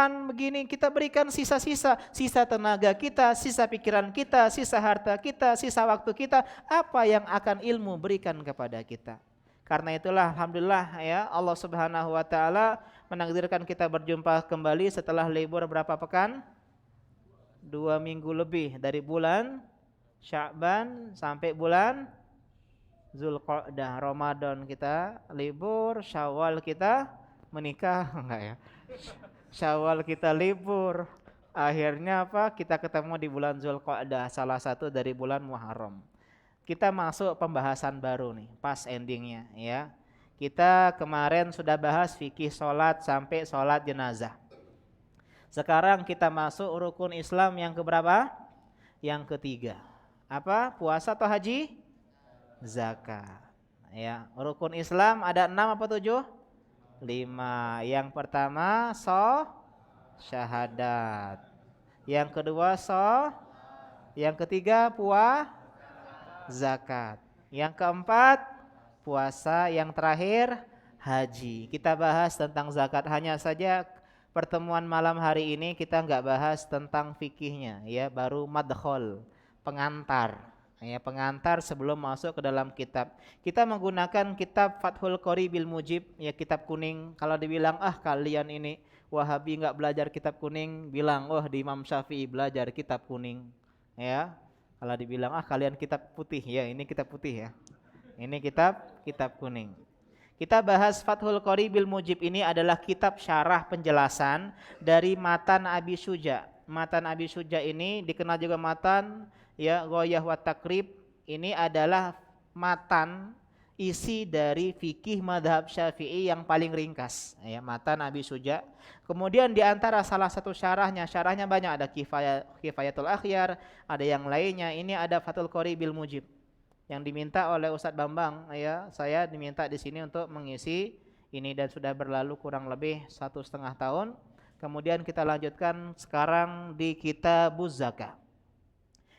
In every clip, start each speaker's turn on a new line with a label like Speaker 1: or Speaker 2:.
Speaker 1: makan begini, kita berikan sisa-sisa, sisa tenaga kita, sisa pikiran kita, sisa harta kita, sisa waktu kita, apa yang akan ilmu berikan kepada kita. Karena itulah alhamdulillah ya, Allah Subhanahu wa taala menakdirkan kita berjumpa kembali setelah libur berapa pekan? 2 minggu lebih, dari bulan Sya'ban sampai bulan Zulqa'dah. Ramadan kita libur, Syawal kita menikah, enggak ya? Syawal kita libur. Akhirnya apa? Kita ketemu di bulan Zulqa'dah, salah satu dari bulan Muharram. Kita masuk pembahasan baru nih, pas endingnya ya. Kita kemarin sudah bahas fikih sholat sampai sholat jenazah. Sekarang kita masuk rukun Islam yang keberapa? Yang ketiga. Apa? Puasa atau haji? Zakat. Ya, rukun Islam ada 6 apa 7? 5. Yang pertama syahadat. Yang kedua yang ketiga zakat. Yang keempat puasa, yang terakhir haji. Kita bahas tentang zakat, hanya saja pertemuan malam hari ini kita nggak bahas tentang fikihnya ya, baru madkhol, pengantar. Ya, pengantar sebelum masuk ke dalam kitab. Kita menggunakan kitab Fathul Qori bil Mujib, ya kitab kuning. Kalau dibilang kalian ini Wahabi nggak belajar kitab kuning, bilang di Imam Syafi'i belajar kitab kuning. Ya. Kalau dibilang kalian kitab putih, ya ini kitab putih ya. Ini kitab kuning. Kita bahas Fathul Qori bil Mujib, ini adalah kitab syarah penjelasan dari Matan Abi Syuja. Matan Abi Syuja ini dikenal juga matan ya Ghoyah wa Takrib. Ini adalah matan isi dari fikih madhab Syafi'i yang paling ringkas ya, Matan Abi Syuja. Kemudian di antara salah satu syarahnya banyak, ada Kifayatul Akhyar, ada yang lainnya. Ini ada Fathul Qori bil Mujib yang diminta oleh Ustadz Bambang ya. Saya diminta di sini untuk mengisi ini dan sudah berlalu kurang lebih 1,5 tahun. Kemudian kita lanjutkan sekarang di Kitabuz Zakah.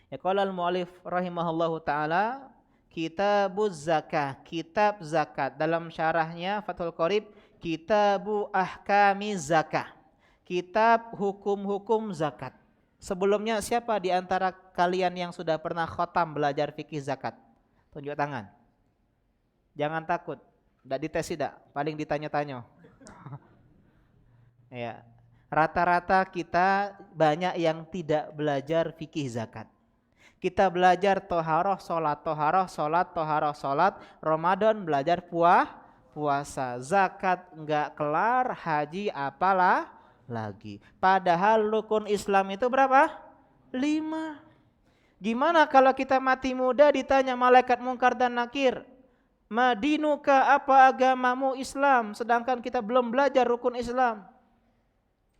Speaker 1: Ya, qala al-mu'allif rahimahullahu taala, Kitabuz Zakah, kitab zakat. Dalam syarahnya Fathul Qorib, Kitabu Ahkamiz Zakah, kitab hukum-hukum zakat. Sebelumnya siapa di antara kalian yang sudah pernah khotam belajar fikih zakat? Tunjuk tangan. Jangan takut, tidak dites tidak, paling ditanya-tanya. Ya, rata-rata kita banyak yang tidak belajar fikih zakat. Kita belajar toharoh sholat, Ramadan belajar puasa, zakat enggak kelar, haji apalah lagi. Padahal rukun Islam itu berapa? 5. Gimana kalau kita mati muda ditanya malaikat mungkar dan nakir, madinuka, apa agamamu? Islam. Sedangkan kita belum belajar rukun Islam,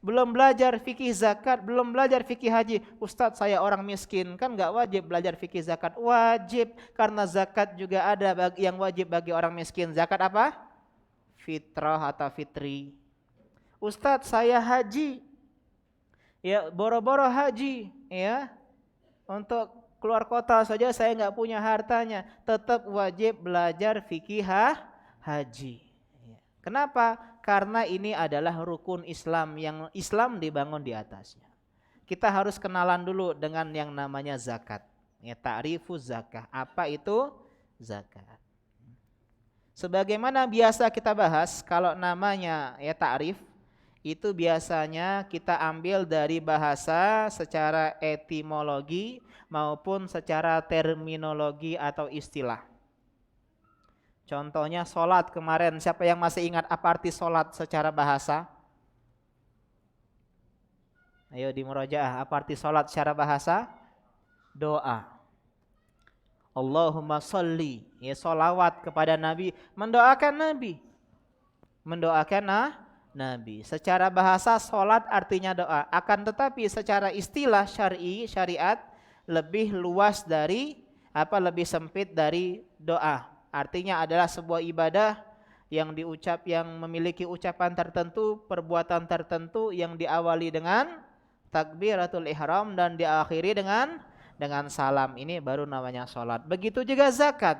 Speaker 1: belum belajar fikih zakat, belum belajar fikih haji. Ustadz, saya orang miskin, kan nggak wajib belajar fikih zakat? Wajib, karena zakat juga ada yang wajib bagi orang miskin. Zakat apa? Fitrah atau fitri. Ustadz, saya haji, ya boro-boro haji, ya untuk keluar kota saja saya nggak punya hartanya, tetap wajib belajar fikih haji. Kenapa? Karena ini adalah rukun Islam yang Islam dibangun di atasnya. Kita harus kenalan dulu dengan yang namanya zakat. Ya, ta'rifuz zakah. Apa itu zakat? Sebagaimana biasa kita bahas, kalau namanya ya ta'rif, itu biasanya kita ambil dari bahasa secara etimologi maupun secara terminologi atau istilah. Contohnya sholat kemarin, siapa yang masih ingat apa arti sholat secara bahasa? Ayo di murojaah, apa arti sholat secara bahasa? Doa. Allahumma sholli, ya sholawat kepada Nabi, mendoakan Nabi. Mendoakan Nabi. Secara bahasa sholat artinya doa. Akan tetapi secara istilah syariat lebih luas dari lebih sempit dari doa. Artinya adalah sebuah ibadah yang memiliki ucapan tertentu, perbuatan tertentu yang diawali dengan takbiratul ihram dan diakhiri dengan salam. Ini baru namanya sholat. Begitu juga zakat.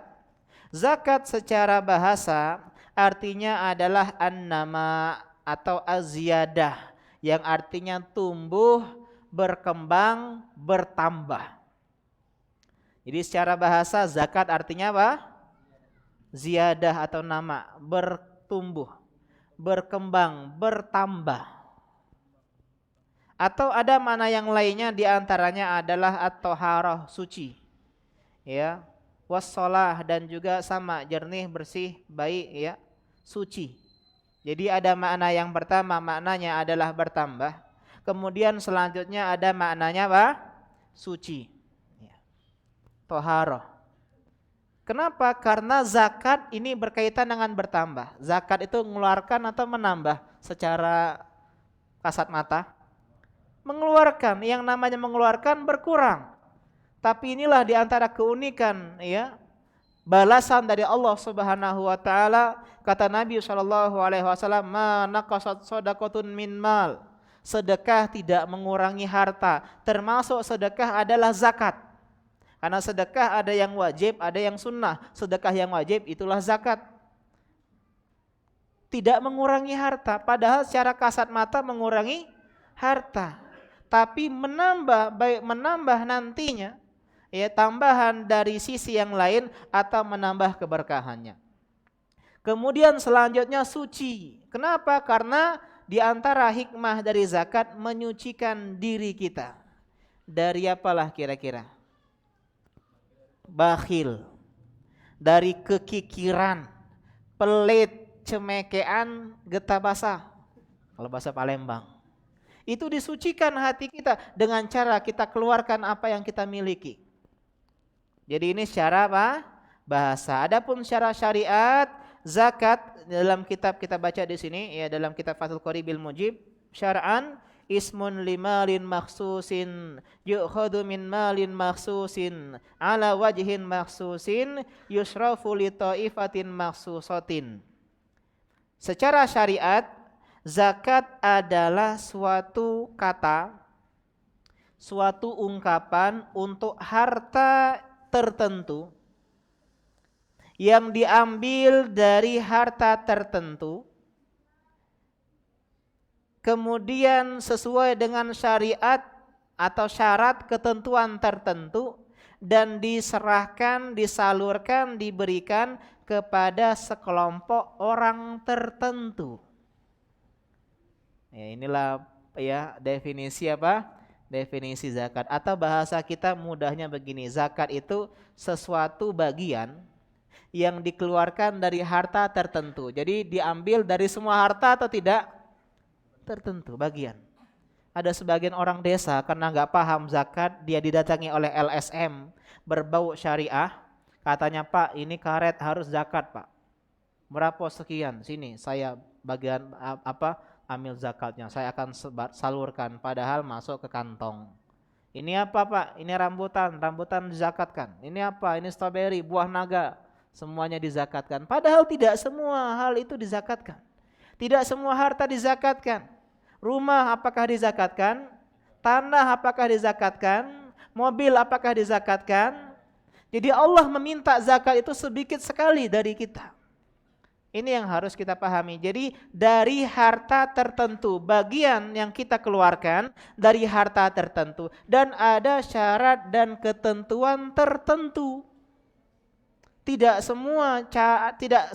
Speaker 1: Zakat secara bahasa artinya adalah an-nama atau az-ziyadah yang artinya tumbuh, berkembang, bertambah. Jadi secara bahasa zakat artinya apa? Ziyadah atau nama, bertumbuh, berkembang, bertambah. Atau ada mana yang lainnya, diantaranya adalah at-thaharah, suci. Ya, wassalah, dan juga sama, jernih, bersih, baik, ya, suci. Jadi ada makna yang pertama, maknanya adalah bertambah. Kemudian selanjutnya ada maknanya apa? Suci. Ya. Thaharah. Kenapa? Karena zakat ini berkaitan dengan bertambah. Zakat itu mengeluarkan atau menambah secara kasat mata? Mengeluarkan. Yang namanya mengeluarkan berkurang. Tapi inilah diantara keunikan, ya, balasan dari Allah Subhanahu wa taala. Kata Nabi SAW, "Ma naqasat shadaqatun min mal." Sedekah tidak mengurangi harta, termasuk sedekah adalah zakat. Karena sedekah ada yang wajib, ada yang sunnah. Sedekah yang wajib itulah zakat. Tidak mengurangi harta, padahal secara kasat mata mengurangi harta. Tapi menambah, baik menambah nantinya, ya, tambahan dari sisi yang lain atau menambah keberkahannya. Kemudian selanjutnya suci. Kenapa? Karena di antara hikmah dari zakat menyucikan diri kita. Dari apalah kira-kira? Bakhil. Dari kekikiran, pelit, cemekean, getah basah. Kalau bahasa Palembang. Itu disucikan hati kita dengan cara kita keluarkan apa yang kita miliki. Jadi ini secara apa? Bahasa. Adapun secara syariat, zakat dalam kitab kita baca di sini, ya, dalam kitab Fathul Qori bil Mujib, syar'an ismun limalin makhsusin yu'khadu min malin makhsusin ala wajhin makhsusin yusrafu li ta'ifatin makhsusatin. Secara syariat, zakat adalah suatu kata, suatu ungkapan untuk harta tertentu yang diambil dari harta tertentu, kemudian sesuai dengan syariat atau syarat ketentuan tertentu, dan diserahkan, disalurkan, diberikan kepada sekelompok orang tertentu. Ya, inilah, ya, definisi apa? Definisi zakat. Atau bahasa kita mudahnya begini, zakat itu sesuatu bagian yang dikeluarkan dari harta tertentu. Jadi diambil dari semua harta atau tidak? Tertentu, bagian. Ada sebagian orang desa karena nggak paham zakat, dia didatangi oleh LSM berbau syariah. Katanya, "Pak, ini karet harus zakat, Pak. Berapa sekian? Sini saya bagian ambil zakatnya, saya akan salurkan, padahal masuk ke kantong. Ini apa, Pak? Ini rambutan dizakatkan. Ini apa? Ini stroberi, buah naga, semuanya dizakatkan. Padahal tidak semua hal itu dizakatkan. Tidak semua harta dizakatkan. Rumah apakah dizakatkan? Tanah apakah dizakatkan? Mobil apakah dizakatkan? Jadi Allah meminta zakat itu sedikit sekali dari kita. Ini yang harus kita pahami. Jadi dari harta tertentu, bagian yang kita keluarkan dari harta tertentu, dan ada syarat dan ketentuan tertentu. Tidak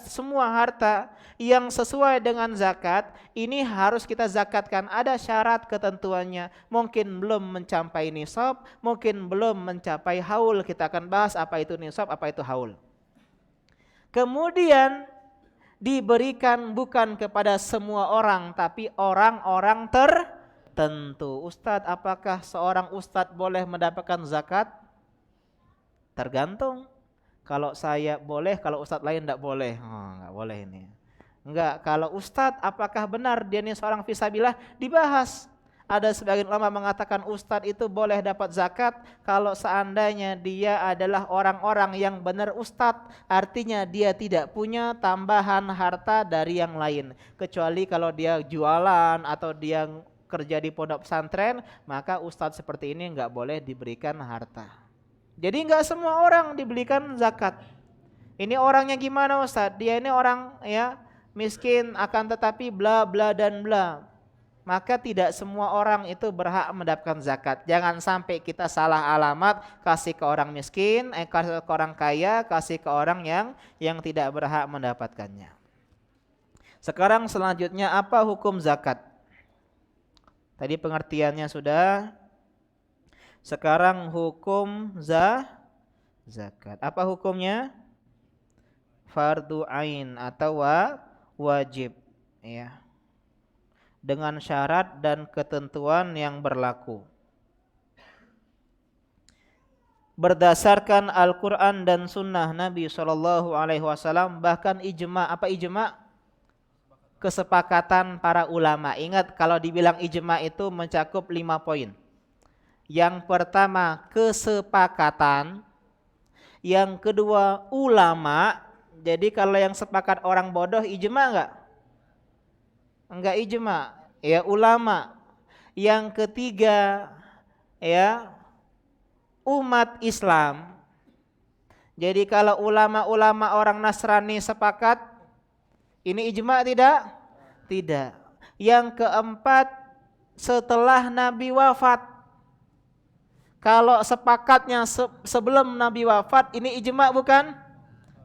Speaker 1: semua harta yang sesuai dengan zakat ini harus kita zakatkan. Ada syarat ketentuannya. Mungkin belum mencapai nisab, mungkin belum mencapai haul. Kita akan bahas apa itu nisab, apa itu haul. Kemudian diberikan bukan kepada semua orang, tapi orang-orang tertentu. Ustadz, apakah seorang ustadz boleh mendapatkan zakat? Tergantung. Kalau saya boleh, kalau ustadz lain tidak boleh. Nggak boleh ini. Enggak, kalau ustadz apakah benar dia ini seorang fisabilillah? Dibahas. Ada sebagian ulama mengatakan ustadz itu boleh dapat zakat kalau seandainya dia adalah orang-orang yang benar ustadz. Artinya dia tidak punya tambahan harta dari yang lain. Kecuali kalau dia jualan atau dia kerja di pondok pesantren, maka ustadz seperti ini enggak boleh diberikan harta. Jadi enggak semua orang diberikan zakat. Ini orangnya gimana ustadz? Dia ini orang, ya, miskin akan tetapi bla bla dan bla. maka tidak semua orang itu berhak mendapatkan zakat. Jangan sampai kita salah alamat, kasih ke orang miskin, kasih ke orang kaya, kasih ke orang yang tidak berhak mendapatkannya. Sekarang selanjutnya apa hukum zakat? Tadi pengertiannya sudah. Sekarang hukum zakat. Apa hukumnya? Fardu ain atau wajib, ya. Dengan syarat dan ketentuan yang berlaku. Berdasarkan Al-Quran dan Sunnah Nabi SAW, bahkan ijma. Apa ijma? Kesepakatan para ulama. Ingat, kalau dibilang ijma itu mencakup 5 poin. Yang pertama, kesepakatan. Yang kedua, ulama. Jadi kalau yang sepakat orang bodoh, ijma enggak? Enggak ijma, ya ulama. Yang ketiga, ya umat Islam. Jadi kalau ulama-ulama orang Nasrani sepakat, ini ijma tidak? Tidak. Yang keempat, setelah Nabi wafat. Kalau sepakatnya sebelum Nabi wafat, ini ijma bukan?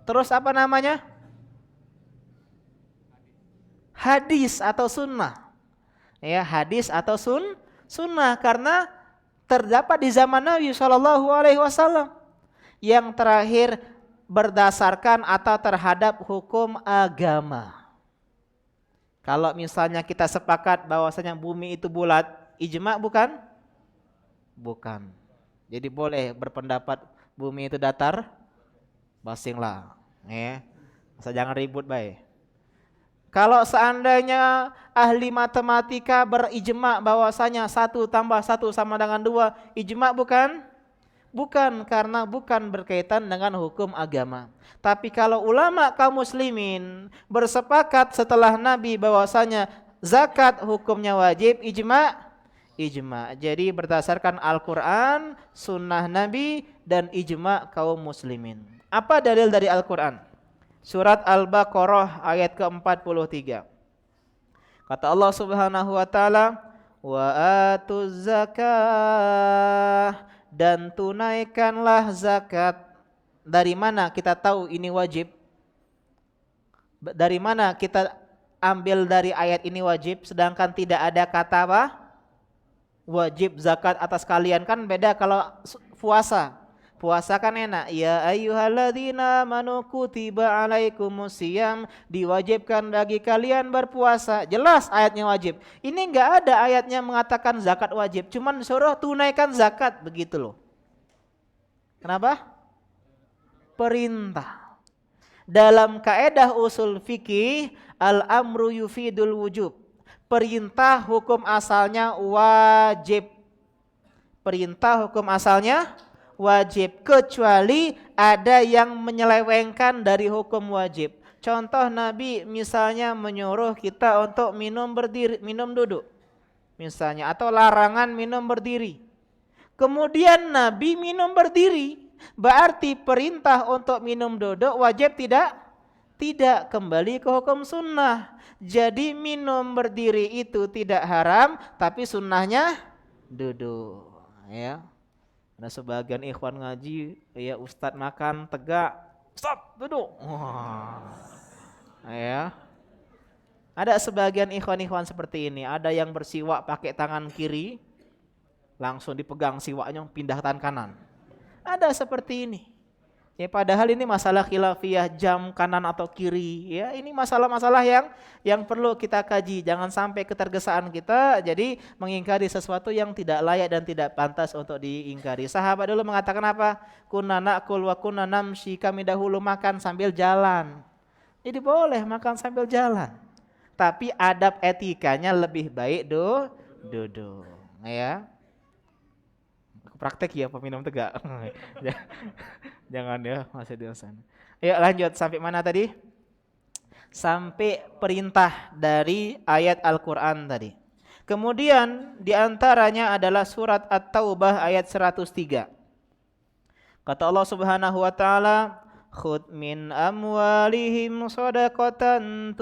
Speaker 1: Terus apa namanya? Hadis atau sunnah. Ya, hadis atau sunnah, karena terdapat di zaman Nabi SAW. Yang terakhir, berdasarkan atau terhadap hukum agama. Kalau misalnya kita sepakat bahwasanya bumi itu bulat, ijma bukan? Bukan. Jadi boleh berpendapat bumi itu datar, basinglah, ya. Jangan ribut baik. Kalau seandainya ahli matematika berijma bahwasanya 1 tambah 1 sama dengan 2, ijma bukan? Bukan, karena bukan berkaitan dengan hukum agama. Tapi kalau ulama kaum muslimin bersepakat setelah Nabi bahwasanya zakat hukumnya wajib, ijma. Jadi berdasarkan Al-Quran, sunnah Nabi, dan ijma kaum muslimin. Apa dalil dari Al-Quran? Surat Al-Baqarah ayat ke-43. Kata Allah Subhanahu wa taala, "Wa atuz zakah," dan tunaikanlah zakat. Dari mana kita tahu ini wajib? Dari mana kita ambil dari ayat ini wajib, sedangkan tidak ada kata apa? Wajib zakat atas kalian. Kan beda kalau puasa. Puasa kan enak. Ya ayyuhalladzina amanu kutiba alaikumusiyam, diwajibkan bagi kalian berpuasa. Jelas ayatnya wajib. Ini enggak ada ayatnya mengatakan zakat wajib. Cuman suruh tunaikan zakat, begitu loh. Kenapa? Perintah. Dalam kaedah usul fikih, al-amru yufidul wujub. Perintah hukum asalnya wajib. Perintah hukum asalnya wajib, kecuali ada yang menyelewengkan dari hukum wajib. Contoh, Nabi misalnya menyuruh kita untuk minum duduk. Misalnya, atau larangan minum berdiri. Kemudian Nabi minum berdiri. Berarti perintah untuk minum duduk wajib tidak? Tidak, kembali ke hukum sunnah. Jadi minum berdiri itu tidak haram, tapi sunnahnya duduk. Ya, ada sebagian ikhwan ngaji, ya ustadz makan tegak, stop, duduk. Ya, ada sebagian ikhwan-ikhwan seperti ini. Ada yang bersiwak pakai tangan kiri, langsung dipegang siwaknya, pindah tangan kanan. Ada seperti ini. Ya, padahal ini masalah khilafiyah, jam kanan atau kiri. Ya, ini masalah-masalah yang perlu kita kaji. Jangan sampai ketergesaan kita jadi mengingkari sesuatu yang tidak layak dan tidak pantas untuk diingkari. Sahabat dulu mengatakan apa? Kunna na'kul wa kunna namshi, kami dahulu makan sambil jalan. Jadi boleh makan sambil jalan. Tapi adab etikanya lebih baik duduk. Ya. Praktek ya peminum tegak. Jangan ya, masih di sana. Ayo lanjut sampai mana tadi? Sampai perintah dari ayat Al-Quran tadi. Kemudian diantaranya adalah surat At-Taubah ayat 103. Kata Allah Subhanahu wa taala, "Khudh min amwalihim shadaqatan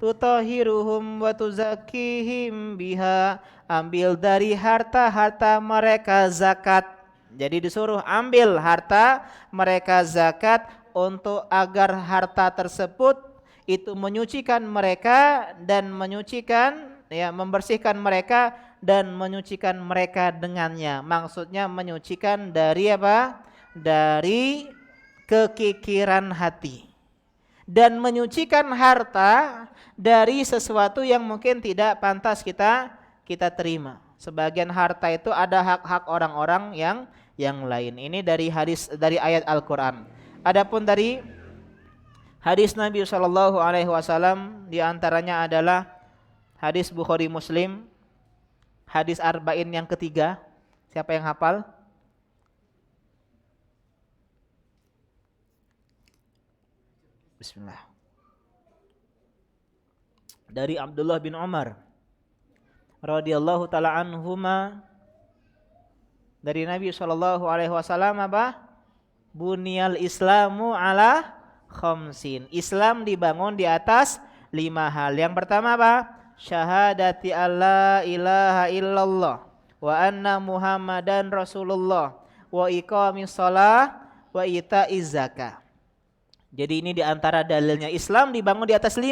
Speaker 1: tutahhiruhum wa tuzakkihim biha. Ambil dari harta-harta mereka zakat. Jadi disuruh ambil harta mereka zakat untuk agar harta tersebut itu menyucikan mereka dan menyucikan, ya, membersihkan mereka dan menyucikan mereka dengannya. Maksudnya menyucikan dari apa? Dari kekikiran hati. Dan menyucikan harta dari sesuatu yang mungkin tidak pantas kita terima. Sebagian harta itu ada hak-hak orang-orang yang lain. Ini dari dari ayat Al-Qur'an. Adapun dari hadis Nabi Shallallahu alaihi wasallam di antaranya adalah hadis Bukhari Muslim, hadis arba'in yang ketiga. Siapa yang hafal? Bismillah. Dari Abdullah bin Umar radhiyallahu taala anhuma, dari Nabi Shallallahu alaihi wasallam apa? Bunyal Islamu ala khamsin. Islam dibangun di atas 5 hal. Yang pertama apa? Syahadati alla ilaha illallah wa anna Muhammadan Rasulullah wa iqamis shalah wa itaiz zakah. Jadi ini diantara dalilnya Islam dibangun di atas 5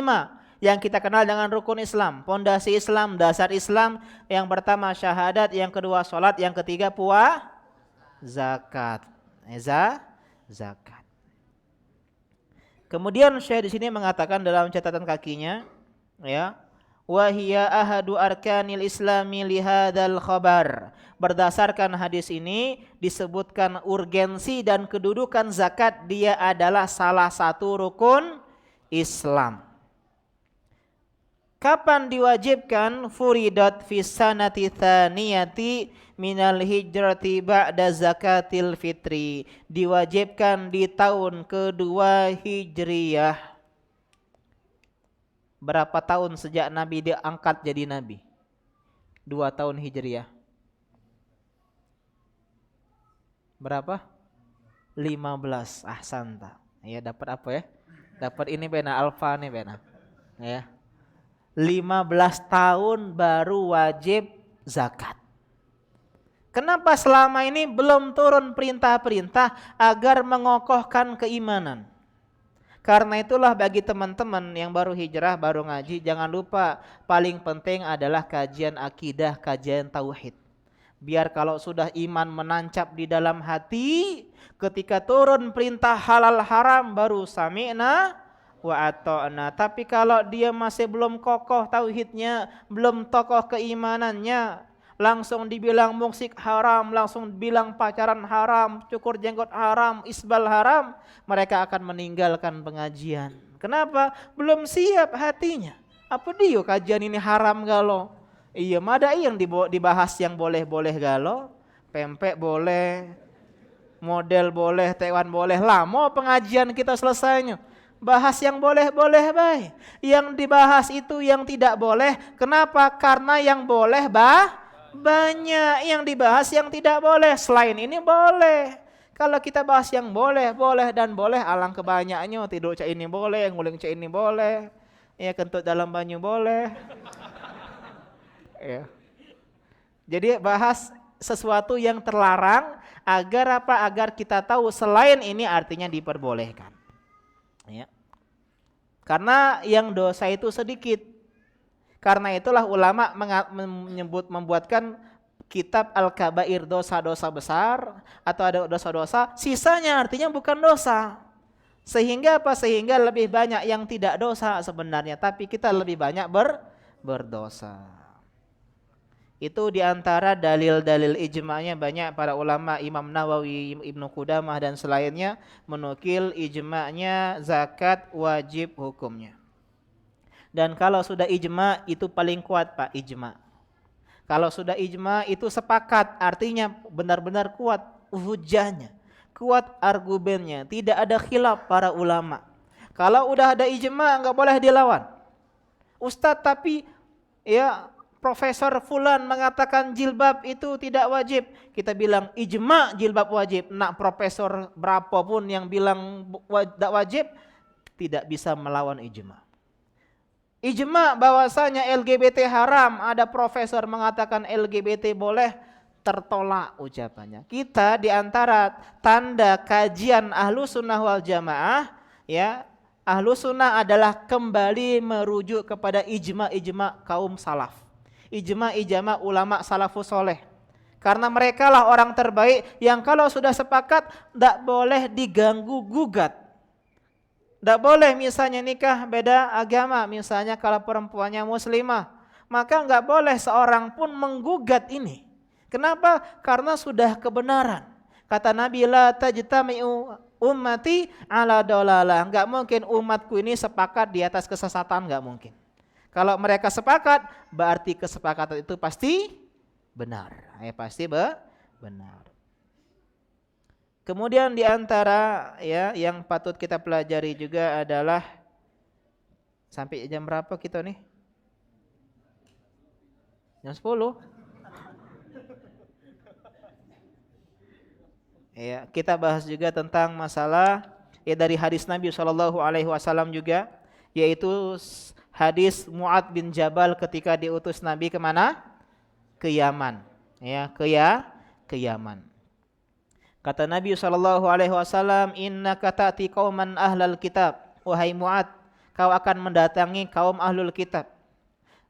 Speaker 1: yang kita kenal dengan rukun Islam, pondasi Islam, dasar Islam. Yang pertama syahadat, yang kedua salat, yang ketiga zakat. Zakat. Kemudian Syekh di sini mengatakan dalam catatan kakinya, ya, wa hiya ahadu arkanil islami li hadzal khabar. Berdasarkan hadis ini disebutkan urgensi dan kedudukan zakat, dia adalah salah satu rukun Islam. Kapan diwajibkan? Furidat fi sanati tsaniyati minal hijrati ba'da zakatil fitri. Diwajibkan di tahun kedua Hijriyah. Berapa tahun sejak Nabi diangkat jadi Nabi? 2 tahun Hijriyah. Berapa? 15. Ahsanta. Ya, dapat apa ya? Dapat ini pena alfa nih pena. Ya. 15 tahun baru wajib zakat. Kenapa selama ini belum turun perintah-perintah agar mengokohkan keimanan? Karena itulah bagi teman-teman yang baru hijrah, baru ngaji, jangan lupa paling penting adalah kajian akidah, kajian tauhid. Biar kalau sudah iman menancap di dalam hati, ketika turun perintah halal haram baru sami'na wa ata'na. Tapi kalau dia masih belum kokoh tauhidnya, belum kokoh keimanannya, langsung dibilang musik haram, langsung bilang pacaran haram, cukur jenggot haram, isbal haram, mereka akan meninggalkan pengajian. Kenapa? Belum siap hatinya. Apa dia kajian ini haram galo? Iya, ada yang dibahas yang boleh-boleh galo, pempek boleh, model boleh, tewan boleh. Lama pengajian kita selesainya. Bahas yang boleh-boleh baik. Yang dibahas itu yang tidak boleh. Kenapa? Karena yang boleh banyak, yang dibahas yang tidak boleh. Selain ini boleh. Kalau kita bahas yang boleh, boleh dan boleh, alang kebanyaknya. Tidur cak ini boleh, nguling cak ini boleh, ya kentut dalam banyu boleh. Ya. Jadi bahas sesuatu yang terlarang agar apa? Agar kita tahu selain ini artinya diperbolehkan. Ya. Karena yang dosa itu sedikit. Karena itulah ulama membuatkan kitab Al-Kabair, dosa-dosa besar, atau ada dosa-dosa, sisanya artinya bukan dosa. Sehingga apa? Sehingga lebih banyak yang tidak dosa sebenarnya, tapi kita lebih banyak berdosa. Itu diantara dalil-dalil ijma'nya banyak para ulama, Imam Nawawi, Ibnu Qudamah dan selainnya menukil ijma'nya zakat wajib hukumnya. Dan kalau sudah ijma' itu paling kuat Pak, ijma'. Kalau sudah ijma' itu sepakat, artinya benar-benar kuat hujahnya, kuat argumennya, tidak ada khilaf para ulama. Kalau udah ada ijma' enggak boleh dilawan. Ustadz tapi ya Profesor Fulan mengatakan jilbab itu tidak wajib. Kita bilang ijma' jilbab wajib. Nak profesor berapapun yang bilang tidak wajib, tidak bisa melawan ijma'. Ijma bahwasanya LGBT haram, ada profesor mengatakan LGBT boleh, tertolak ucapannya. Kita di antara tanda kajian ahlu sunnah wal jamaah, ya, ahlu sunnah adalah kembali merujuk kepada ijma kaum salaf, ijma ulama salafus soleh. Karena mereka lah orang terbaik yang kalau sudah sepakat tidak boleh diganggu gugat. Tidak boleh misalnya nikah beda agama, misalnya kalau perempuannya muslimah, maka nggak boleh seorang pun menggugat ini. Kenapa? Karena sudah kebenaran. Kata Nabi, la tajtami'u ummati ala dolalah. Enggak mungkin umatku ini sepakat di atas kesesatan, enggak mungkin. Kalau mereka sepakat, berarti kesepakatan itu pasti benar. Pasti benar. Kemudian di antara ya yang patut kita pelajari juga adalah, sampai jam berapa kita nih? Jam 10. Ya, kita bahas juga tentang masalah ya dari hadis Nabi SAW juga, yaitu hadis Mu'adz bin Jabal ketika diutus Nabi kemana? Ke Yaman. Ya, ke Yaman. Kata Nabi SAW, innaka ta'ti qauman ahlal kitab. Wahai Mu'adz, kau akan mendatangi kaum ahlul kitab.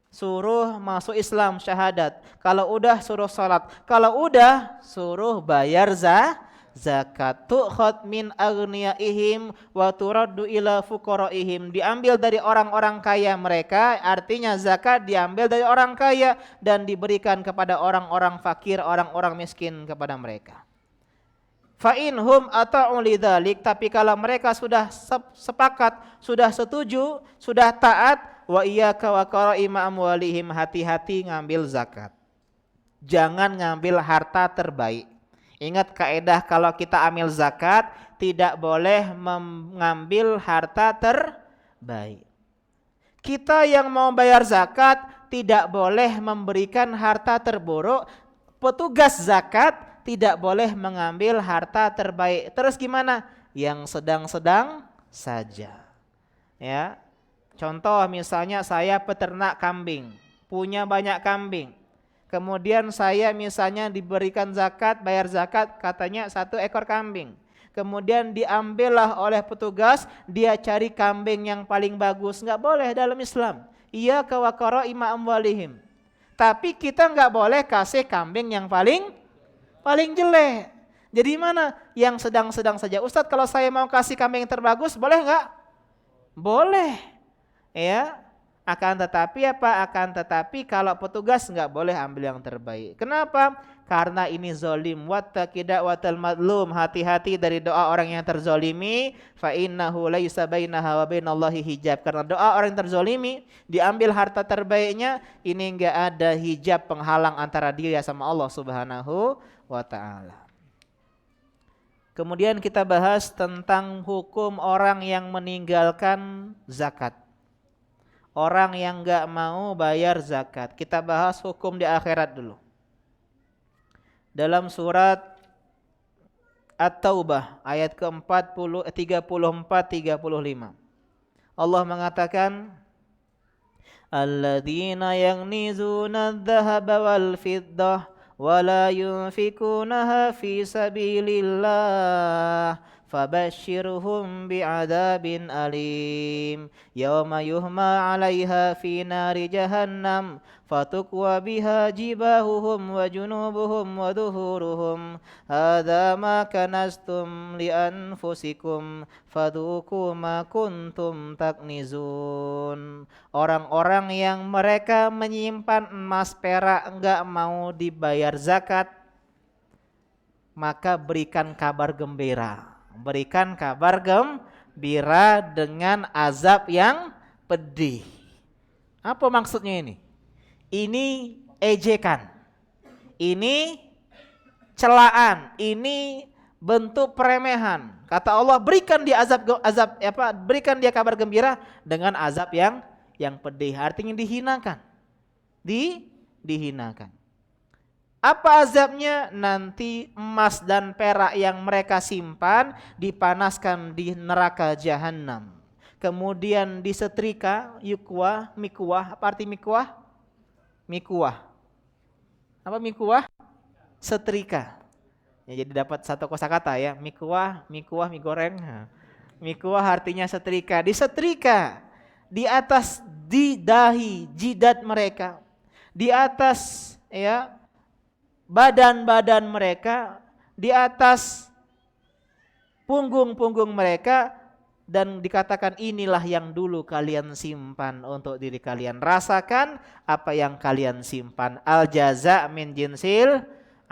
Speaker 1: Suruh masuk Islam, syahadat. Kalau udah suruh salat. Kalau udah suruh bayar zakat. Tu'khad min aghniyaihim wa turaddu ila fuqaraihim. Diambil dari orang-orang kaya mereka, artinya zakat diambil dari orang kaya dan diberikan kepada orang-orang fakir, orang-orang miskin kepada mereka. Fa inhum ata'u lidzalik, tapi kalau mereka sudah sepakat, sudah setuju, sudah taat, wa iyyaka wa qara'ima amwalihim, hati-hati ngambil zakat. Jangan ngambil harta terbaik. Ingat kaidah kalau kita ambil zakat tidak boleh mengambil harta terbaik. Kita yang mau bayar zakat tidak boleh memberikan harta terburuk. Petugas zakat tidak boleh mengambil harta terbaik. Terus gimana? Yang sedang-sedang saja. Ya. Contoh misalnya saya peternak kambing, punya banyak kambing. Kemudian saya misalnya diberikan zakat, bayar zakat katanya 1 ekor kambing. Kemudian diambillah oleh petugas, dia cari kambing yang paling bagus. Enggak boleh dalam Islam. Iya wa qara'ima amwalihim. Tapi kita enggak boleh kasih kambing yang paling jelek. Jadi mana? Yang sedang-sedang saja. Ustadz, kalau saya mau kasih kambing yang terbagus, boleh enggak? Boleh. Ya. Akan tetapi kalau petugas enggak boleh ambil yang terbaik. Kenapa? Karena ini zalim. Wattaqi da'watal madlum. Hati-hati dari doa orang yang terzalimi. Fa innahu laisa bainaha wa bainallahi hijab. Karena doa orang yang terzalimi, diambil harta terbaiknya, ini enggak ada hijab penghalang antara dia sama Allah Subhanahu wa ta'ala. Kemudian kita bahas tentang hukum orang yang meninggalkan zakat. Orang yang enggak mau bayar zakat. Kita bahas hukum di akhirat dulu. Dalam surat At-Taubah ayat ke-40 34-35. Allah mengatakan, alladzina yagnizuna adh-dhahaba wal fiddah wa la yunfikunaha fi sabilillah fabashshirhum bi'adzabin alim yauma yuhma 'alaiha fi nari jahannam fatukwa biha jibahuhum wa junubuhum wa dhuhuruhum hadza ma kanastum li anfusikum fadhuku ma kuntum taknizun. Orang-orang yang mereka menyimpan emas perak enggak mau dibayar zakat, maka berikan kabar gembira. Berikan kabar gembira dengan azab yang pedih. Apa maksudnya ini? Ini ejekan. Ini celaan, ini bentuk peremehan. Kata Allah, berikan dia berikan dia kabar gembira dengan azab yang pedih. Artinya dihinakan. Dihinakan. Apa azabnya? Nanti emas dan perak yang mereka simpan dipanaskan di neraka jahanam. kemudian disetrika, yukwah, mikwah. Apa arti mikwah? Mikwah. Apa mikwah? Setrika. Ya, jadi dapat satu kosakata ya, mikwah, mikwah, mie goreng. Nah, mikwah artinya setrika, disetrika di atas di dahi, jidat mereka, di atas ya badan-badan mereka, di atas punggung-punggung mereka, dan dikatakan inilah yang dulu kalian simpan untuk diri kalian. Rasakan apa yang kalian simpan. Al jaza min jinsil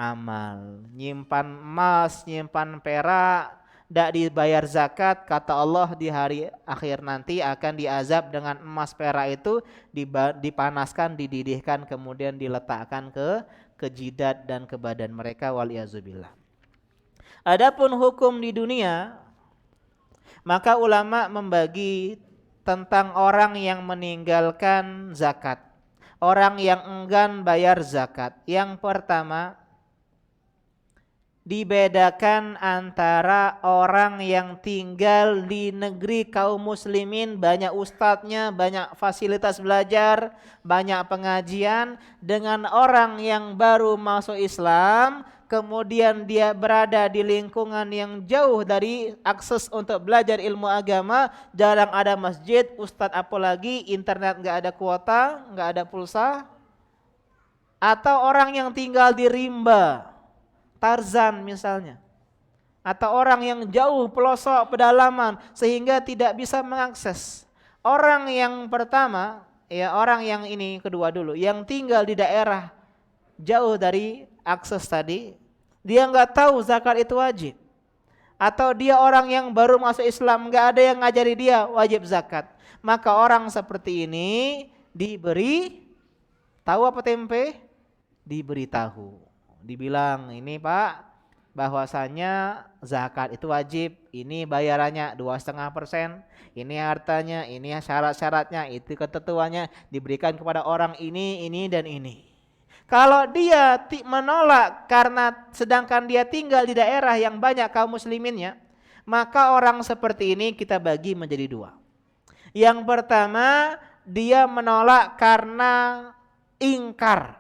Speaker 1: amal. Nyimpan emas, nyimpan perak, tidak dibayar zakat, kata Allah di hari akhir nanti akan diazab dengan emas perak itu dipanaskan, dididihkan, kemudian diletakkan ke jidat dan ke badan mereka, waliyazubillah. Adapun hukum di dunia, maka ulama membagi tentang orang yang meninggalkan zakat, orang yang enggan bayar zakat. Yang pertama, dibedakan antara orang yang tinggal di negeri kaum muslimin, banyak ustadznya, banyak fasilitas belajar, banyak pengajian, dengan orang yang baru masuk Islam, kemudian dia berada di lingkungan yang jauh dari akses untuk belajar ilmu agama, jarang ada masjid, ustadz apalagi, internet nggak ada kuota, nggak ada pulsa. Atau orang yang tinggal di rimba, Tarzan misalnya, atau orang yang jauh pelosok pedalaman sehingga tidak bisa mengakses. Orang yang pertama, ya orang yang ini kedua dulu, yang tinggal di daerah jauh dari akses tadi, dia nggak tahu zakat itu wajib. Atau dia orang yang baru masuk Islam, nggak ada yang ngajari dia wajib zakat. Maka orang seperti ini diberi tahu apa tempe? Diberi tahu. Dibilang, ini Pak, bahwasanya zakat itu wajib, ini bayarannya 2,5%, ini hartanya, ini syarat-syaratnya, itu ketentuannya, diberikan kepada orang ini, dan ini. Kalau dia menolak karena sedangkan dia tinggal di daerah yang banyak kaum musliminnya, maka orang seperti ini kita bagi menjadi dua. Yang pertama, dia menolak karena ingkar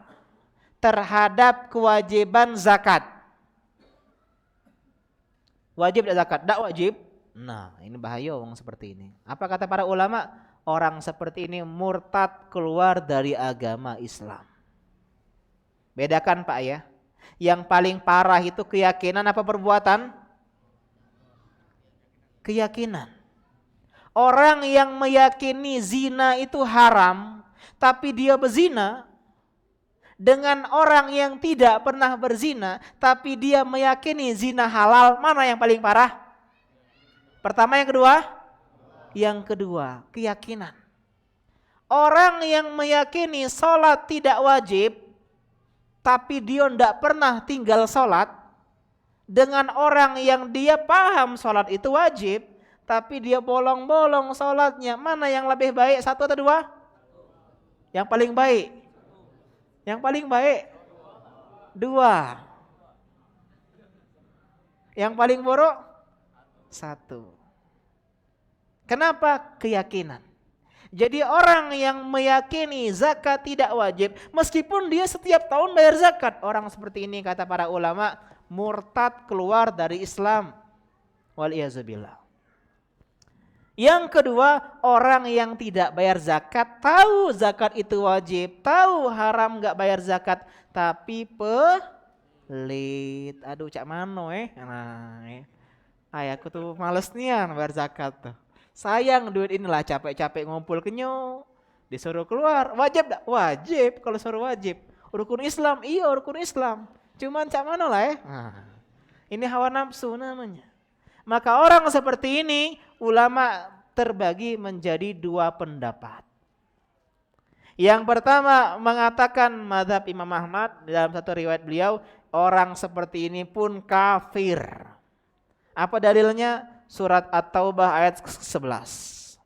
Speaker 1: terhadap kewajiban zakat. Wajib tidak zakat? Tidak wajib. Nah, ini bahaya orang seperti ini. Apa kata para ulama? Orang seperti ini murtad, keluar dari agama Islam. Bedakan Pak ya. Yang paling parah itu keyakinan apa perbuatan? Keyakinan. Orang yang meyakini zina itu haram, tapi dia berzina, dengan orang yang tidak pernah berzina, tapi dia meyakini zina halal, mana yang paling parah? Pertama, yang kedua? Yang kedua, keyakinan. Orang yang meyakini sholat tidak wajib, tapi dia tidak pernah tinggal sholat, dengan orang yang dia paham sholat itu wajib, tapi dia bolong-bolong sholatnya, mana yang lebih baik? Satu atau dua? Yang paling baik? Yang paling baik? Dua. Yang paling buruk? Satu. Kenapa? Keyakinan. Jadi orang yang meyakini zakat tidak wajib, meskipun dia setiap tahun bayar zakat, orang seperti ini kata para ulama murtad, keluar dari Islam. Waliyazubillah. Yang kedua, orang yang tidak bayar zakat, tahu zakat itu wajib, tahu haram nggak bayar zakat, tapi pelit. Aduh, cak mano Nah, aku tuh males nian bayar zakat tuh. Sayang duit inilah, capek-capek ngumpul kenyo, disuruh keluar. Wajib enggak? Wajib, kalau suruh wajib. Rukun Islam, iya rukun Islam. Cuman cak mano lah Nah, ini hawa nafsu namanya. Maka orang seperti ini ulama terbagi menjadi dua pendapat. Yang pertama mengatakan mazhab Imam Ahmad, dalam satu riwayat beliau, orang seperti ini pun kafir. Apa dalilnya? Surat At-Taubah ayat 11.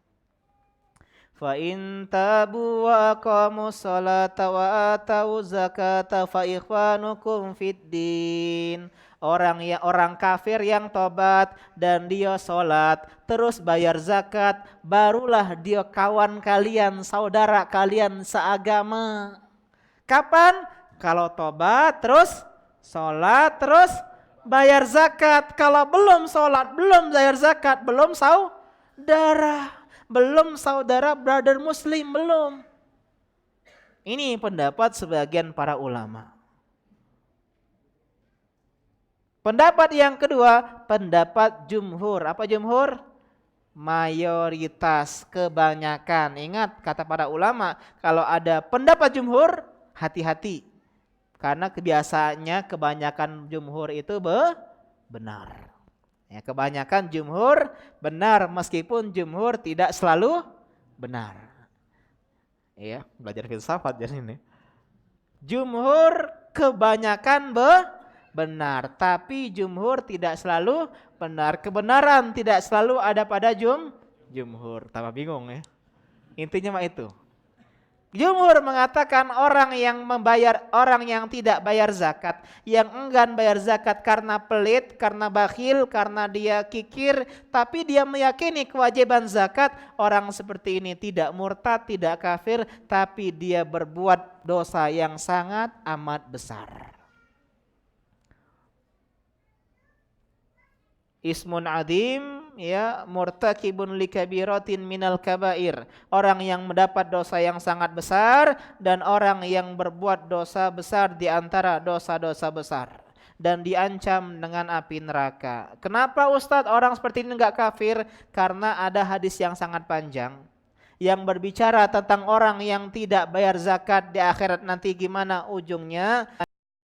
Speaker 1: Fa in tabu wa aqamus sholata wa atau zakata fa ikhwanukum fid din. Orang kafir yang tobat dan dia sholat terus bayar zakat, barulah dia kawan kalian, saudara kalian seagama. Kapan? Kalau tobat terus sholat terus bayar zakat. Kalau belum sholat, belum bayar zakat, belum saudara. Belum saudara brother muslim, belum. Ini pendapat sebagian para ulama. Pendapat yang kedua, pendapat jumhur. Apa jumhur? Mayoritas, kebanyakan. Ingat kata para ulama, kalau ada pendapat jumhur, hati-hati. Karena kebiasaannya kebanyakan jumhur itu benar. Ya, kebanyakan jumhur benar meskipun jumhur tidak selalu benar. Ya, belajar filsafat jadi ini. Jumhur kebanyakan benar, tapi jumhur tidak selalu benar. Kebenaran tidak selalu ada pada jumhur. Tambah bingung ya. Intinya mah itu. Jumhur mengatakan orang yang tidak bayar zakat, yang enggan bayar zakat karena pelit, karena bakhil, karena dia kikir, tapi dia meyakini kewajiban zakat, orang seperti ini tidak murtad, tidak kafir, tapi dia berbuat dosa yang sangat amat besar. Ismun adim, ya, murtakibun likabiratin minal kabair. Orang yang mendapat dosa yang sangat besar dan orang yang berbuat dosa besar di antara dosa-dosa besar dan diancam dengan api neraka. Kenapa Ustadz orang seperti ini enggak kafir? Karena ada hadis yang sangat panjang yang berbicara tentang orang yang tidak bayar zakat di akhirat nanti gimana ujungnya.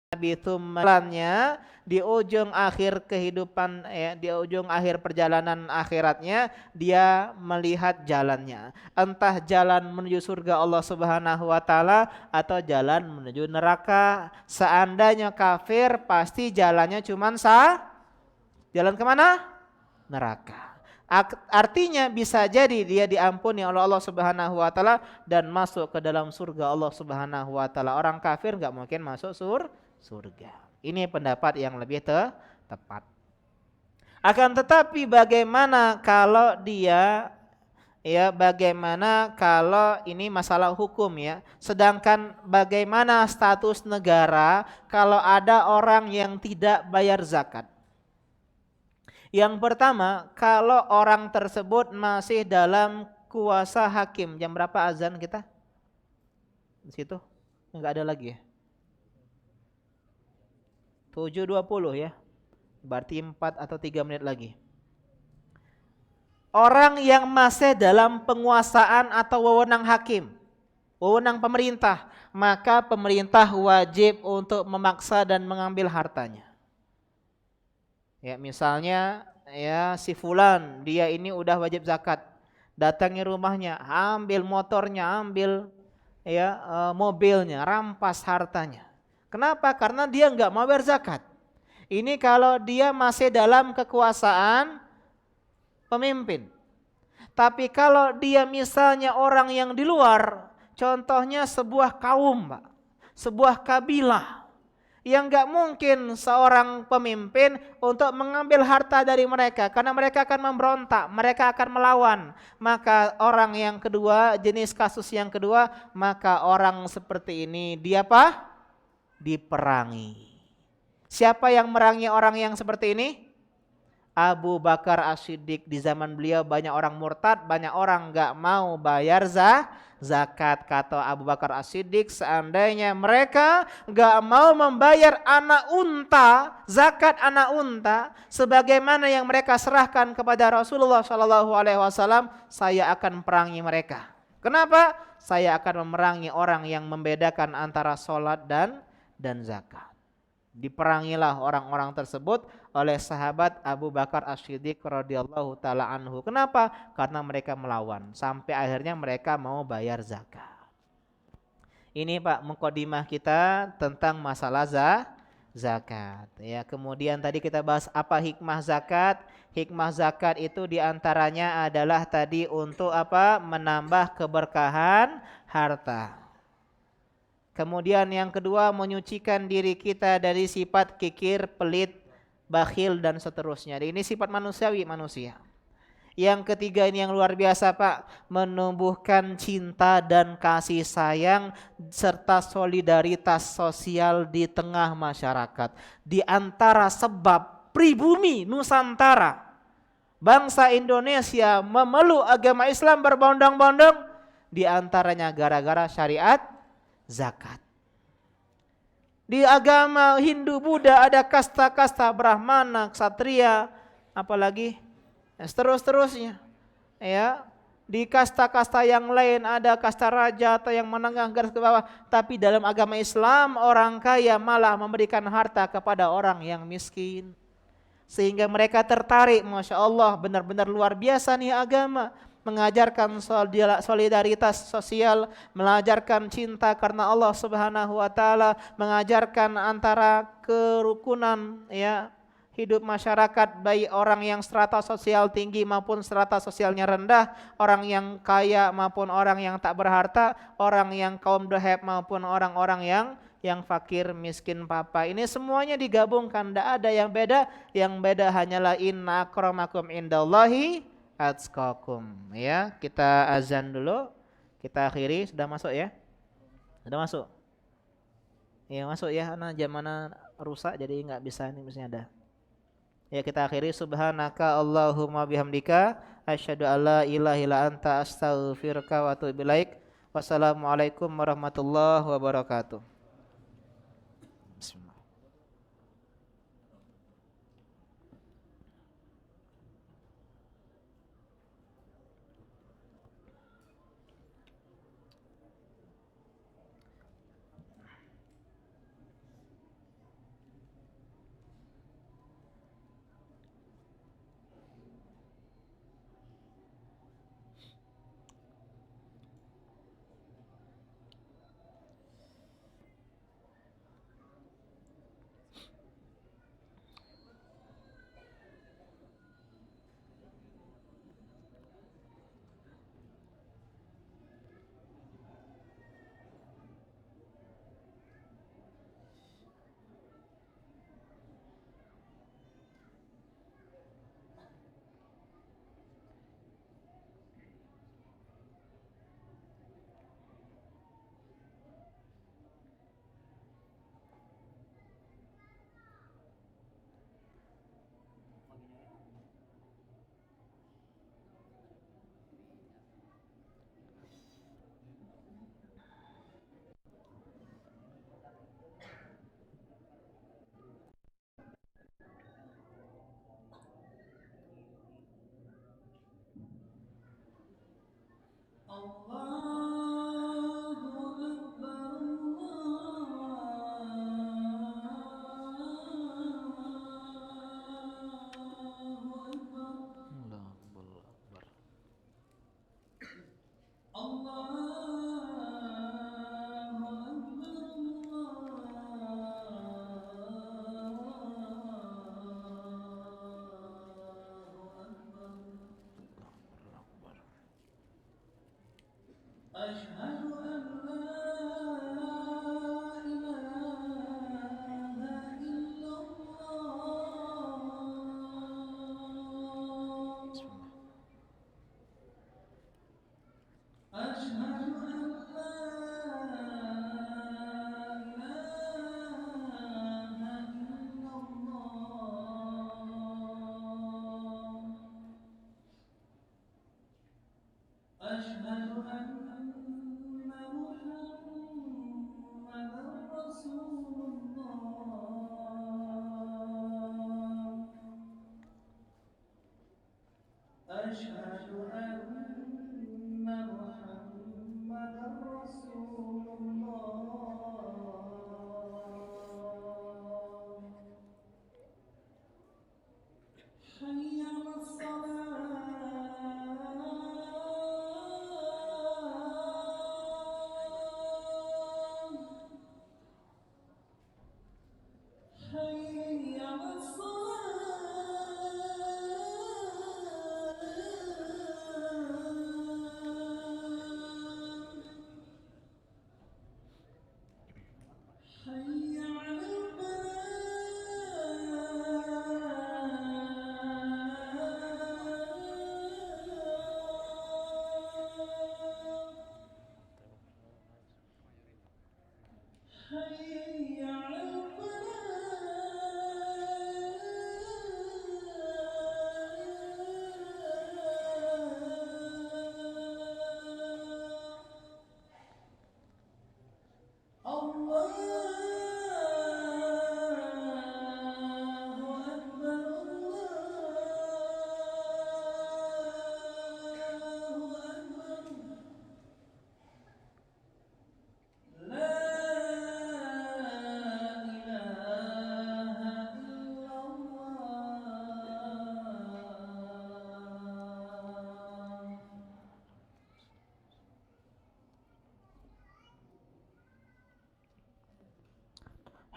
Speaker 1: Nabi Thummalannya di ujung akhir kehidupan, ya, di ujung akhir perjalanan akhiratnya dia melihat jalannya, entah jalan menuju surga Allah Subhanahu wa taala atau jalan menuju neraka. Seandainya kafir pasti jalannya cuman jalan kemana? Neraka. Artinya bisa jadi dia diampuni oleh Allah Subhanahu wa taala dan masuk ke dalam surga Allah Subhanahu wa taala. Orang kafir enggak mungkin masuk surga. Ini pendapat yang lebih tepat. Akan tetapi bagaimana kalau bagaimana kalau ini masalah hukum ya. Sedangkan bagaimana status negara kalau ada orang yang tidak bayar zakat? Yang pertama, kalau orang tersebut masih dalam kuasa hakim. Jam berapa azan kita? Di situ? Enggak ada lagi ya? 7.20 ya. Berarti 4 atau 3 menit lagi. Orang yang masih dalam penguasaan atau wewenang hakim, wewenang pemerintah, maka pemerintah wajib untuk memaksa dan mengambil hartanya. Ya, misalnya ya si fulan, dia ini udah wajib zakat. Datangi rumahnya, ambil motornya, ambil mobilnya, rampas hartanya. Kenapa? Karena dia enggak mau bayar zakat. Ini kalau dia masih dalam kekuasaan pemimpin. Tapi kalau dia misalnya orang yang di luar, contohnya sebuah kaum, Pak, sebuah kabilah, yang enggak mungkin seorang pemimpin untuk mengambil harta dari mereka, karena mereka akan memberontak, mereka akan melawan. Maka orang yang kedua, jenis kasus yang kedua, maka orang seperti ini dia apa? Diperangi. Siapa yang merangi orang yang seperti ini? Abu Bakar As-Siddiq. Di zaman beliau banyak orang murtad, banyak orang enggak mau bayar zakat. Kata Abu Bakar As-Siddiq, seandainya mereka enggak mau membayar anak unta, zakat anak unta, sebagaimana yang mereka serahkan kepada Rasulullah SAW, saya akan perangi mereka. Kenapa? Saya akan memerangi orang yang membedakan antara sholat dan zakat. Diperangilah orang-orang tersebut oleh sahabat Abu Bakar As-Siddiq radhiyallahu taala anhu. Kenapa? Karena mereka melawan sampai akhirnya mereka mau bayar zakat. Ini Pak mukadimah kita tentang masalah zakat. Ya, kemudian tadi kita bahas apa hikmah zakat? Hikmah zakat itu diantaranya adalah tadi untuk apa? Menambah keberkahan harta. Kemudian yang kedua menyucikan diri kita dari sifat kikir, pelit, bakhil dan seterusnya. Ini sifat manusiawi manusia. Yang ketiga ini yang luar biasa Pak, menumbuhkan cinta dan kasih sayang serta solidaritas sosial di tengah masyarakat. Di antara sebab pribumi Nusantara, bangsa Indonesia memeluk agama Islam berbondong-bondong, di antaranya gara-gara syariat zakat. Di agama Hindu Buddha ada kasta-kasta Brahmana, Ksatria, apalagi seterusnya. Ya, di kasta-kasta yang lain ada kasta raja atau yang menengah garis ke bawah, tapi dalam agama Islam orang kaya malah memberikan harta kepada orang yang miskin. Sehingga mereka tertarik, Masya Allah, benar-benar luar biasa nih agama. Mengajarkan solidaritas sosial, mengajarkan cinta karena Allah Subhanahu wa taala, mengajarkan antara kerukunan ya hidup masyarakat baik orang yang strata sosial tinggi maupun strata sosialnya rendah, orang yang kaya maupun orang yang tak berharta, orang yang kaum doheb maupun orang-orang yang fakir miskin papa. Ini semuanya digabungkan, tidak ada yang beda hanyalah inna akramakum indallahi atqakum. Ya, kita azan dulu, kita akhiri. Sudah masuk ya? Sudah masuk? Ya masuk ya, karena jam mana rusak jadi nggak bisa ini mestinya ada. Ya kita akhiri, subhanaka Allahumma bihamdika asyhadu alla ilaha illa anta astaghfiruka wa atubu ilaik. Wassalamualaikum warahmatullahi wabarakatuh. Bismillah.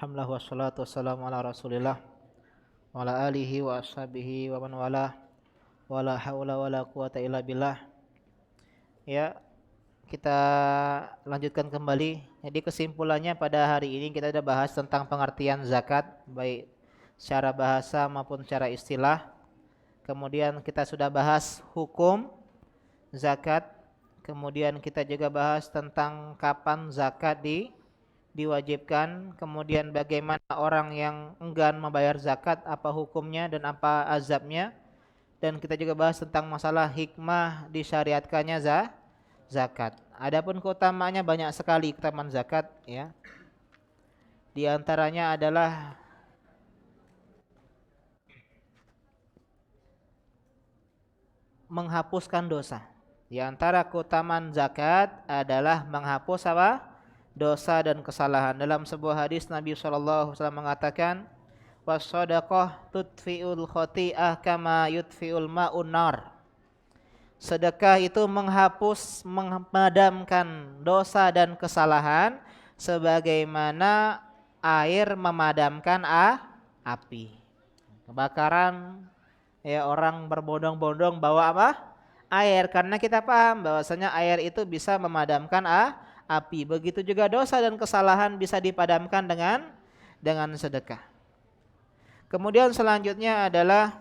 Speaker 1: Alhamdulillah wassalatu wassalamu ala Rasulillah wa ala alihi wa ashabihi wa man walah wa la haula wa la quwata illa billah. Ya, kita lanjutkan kembali. Jadi kesimpulannya pada hari ini kita sudah bahas tentang pengertian zakat baik secara bahasa maupun secara istilah. Kemudian kita sudah bahas hukum zakat. Kemudian kita juga bahas tentang kapan zakat diwajibkan, kemudian bagaimana orang yang enggan membayar zakat, apa hukumnya dan apa azabnya. Dan kita juga bahas tentang masalah hikmah disyariatkannya zakat. Adapun keutamaannya banyak sekali keutamaan zakat, ya. Di antaranya adalah menghapuskan dosa. Di antara keutamaan zakat adalah menghapus apa? Dosa dan kesalahan. Dalam sebuah hadis Nabi SAW mengatakan, was-shadaqah tudfi'ul khoti'ah kama yudfi'ul ma'un nar. Sedekah itu menghapus, memadamkan dosa dan kesalahan sebagaimana air memadamkan api. Kebakaran, ya, orang berbondong-bondong bawa apa? Air, karena kita paham bahwasanya air itu bisa memadamkan api. Begitu juga dosa dan kesalahan bisa dipadamkan dengan sedekah. Kemudian selanjutnya adalah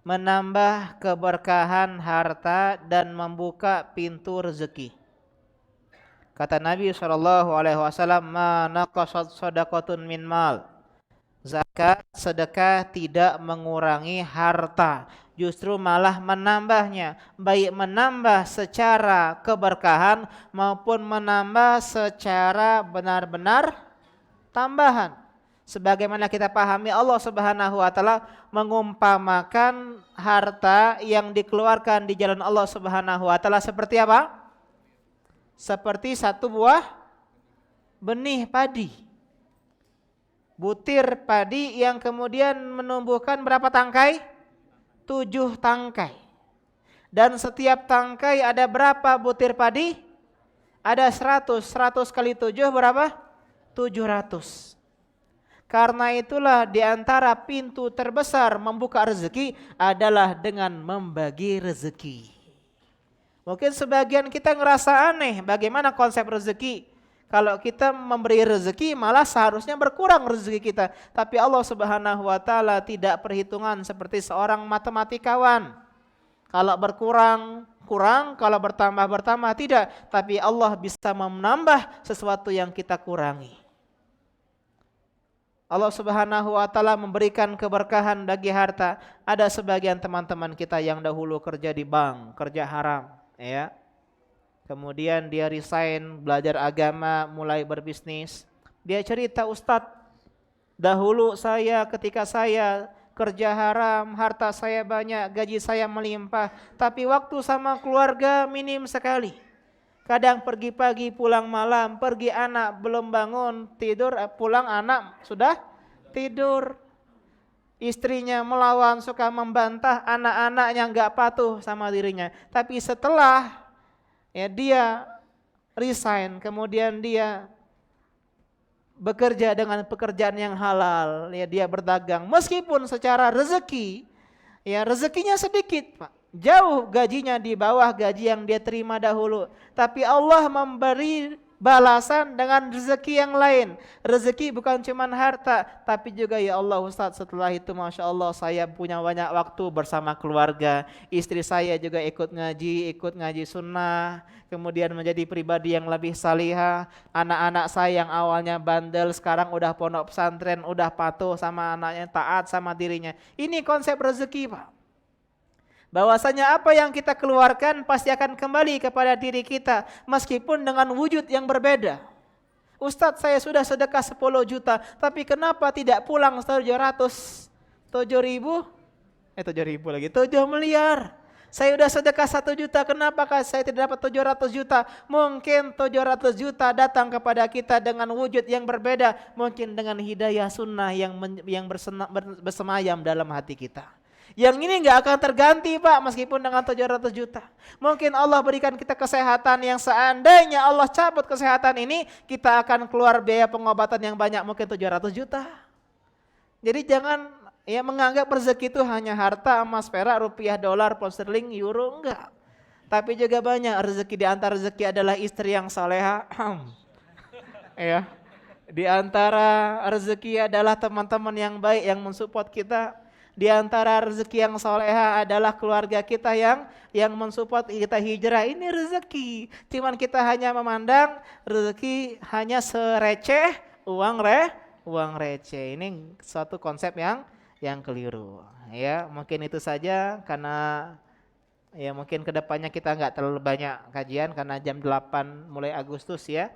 Speaker 1: menambah keberkahan harta dan membuka pintu rezeki. Kata Nabi SAW, "Ma naqasat shadaqatun min mal." Zakat, sedekah tidak mengurangi harta, justru malah menambahnya, baik menambah secara keberkahan maupun menambah secara benar-benar tambahan. Sebagaimana kita pahami, Allah Subhanahu wa taala mengumpamakan harta yang dikeluarkan di jalan Allah Subhanahu wa taala seperti apa? Seperti satu buah benih padi. Butir padi yang kemudian menumbuhkan berapa tangkai? 7 tangkai. Dan setiap tangkai ada berapa butir padi? Ada 100. 100 kali 7 berapa? 700. Karena itulah di antara pintu terbesar membuka rezeki adalah dengan membagi rezeki. Mungkin sebagian kita ngerasa aneh, bagaimana konsep rezeki? Kalau kita memberi rezeki malah seharusnya berkurang rezeki kita. Tapi Allah Subhanahu wa taala tidak perhitungan seperti seorang matematikawan. Kalau berkurang, kurang, kalau bertambah, bertambah, tidak. Tapi Allah bisa menambah sesuatu yang kita kurangi. Allah Subhanahu wa taala memberikan keberkahan bagi harta. Ada sebagian teman-teman kita yang dahulu kerja di bank, kerja haram, ya. Kemudian dia resign, belajar agama, mulai berbisnis. Dia cerita, "Ustadz, dahulu ketika saya kerja haram, harta saya banyak, gaji saya melimpah. Tapi waktu sama keluarga minim sekali. Kadang pergi pagi, pulang malam, pergi anak belum bangun, tidur, pulang anak sudah tidur. Istrinya melawan, suka membantah, anak-anaknya nggak patuh sama dirinya. Tapi setelah dia resign, kemudian dia bekerja dengan pekerjaan yang halal, ya dia berdagang, meskipun secara rezeki, ya rezekinya sedikit, Pak. Jauh gajinya di bawah gaji yang dia terima dahulu. Tapi Allah memberi balasan dengan rezeki yang lain. Rezeki bukan cuma harta, tapi juga ya Allah Ustaz, setelah itu Masya Allah saya punya banyak waktu bersama keluarga. Istri saya juga ikut ngaji sunnah. Kemudian menjadi pribadi yang lebih salihah. Anak-anak saya yang awalnya bandel sekarang udah pondok pesantren, udah patuh sama anaknya, taat sama dirinya. Ini konsep rezeki, Pak. Bahwasanya apa yang kita keluarkan pasti akan kembali kepada diri kita meskipun dengan wujud yang berbeda. Ustadz, saya sudah sedekah 10 juta, tapi kenapa tidak pulang 700? 7 miliar. Saya sudah sedekah 1 juta, kenapa saya tidak dapat 700 juta? Mungkin 700 juta datang kepada kita dengan wujud yang berbeda, mungkin dengan hidayah sunnah yang bersemayam dalam hati kita. Yang ini nggak akan terganti, Pak, meskipun dengan 700 juta. Mungkin Allah berikan kita kesehatan yang seandainya Allah cabut kesehatan ini, kita akan keluar biaya pengobatan yang banyak, mungkin 700 juta. Jadi jangan ya menganggap rezeki itu hanya harta, emas, perak, rupiah, dolar, pound sterling, euro, enggak. Tapi juga banyak rezeki, di antara rezeki adalah istri yang saleha. Ya. Di antara rezeki adalah teman-teman yang baik yang mensupport kita. Di antara rezeki yang soleha adalah keluarga kita yang mensupport kita hijrah. Ini rezeki. Cuman kita hanya memandang rezeki hanya sereceh uang receh. Ini suatu konsep yang keliru. Ya, mungkin itu saja karena ya mungkin kedepannya kita nggak terlalu banyak kajian karena jam 8 mulai Agustus ya.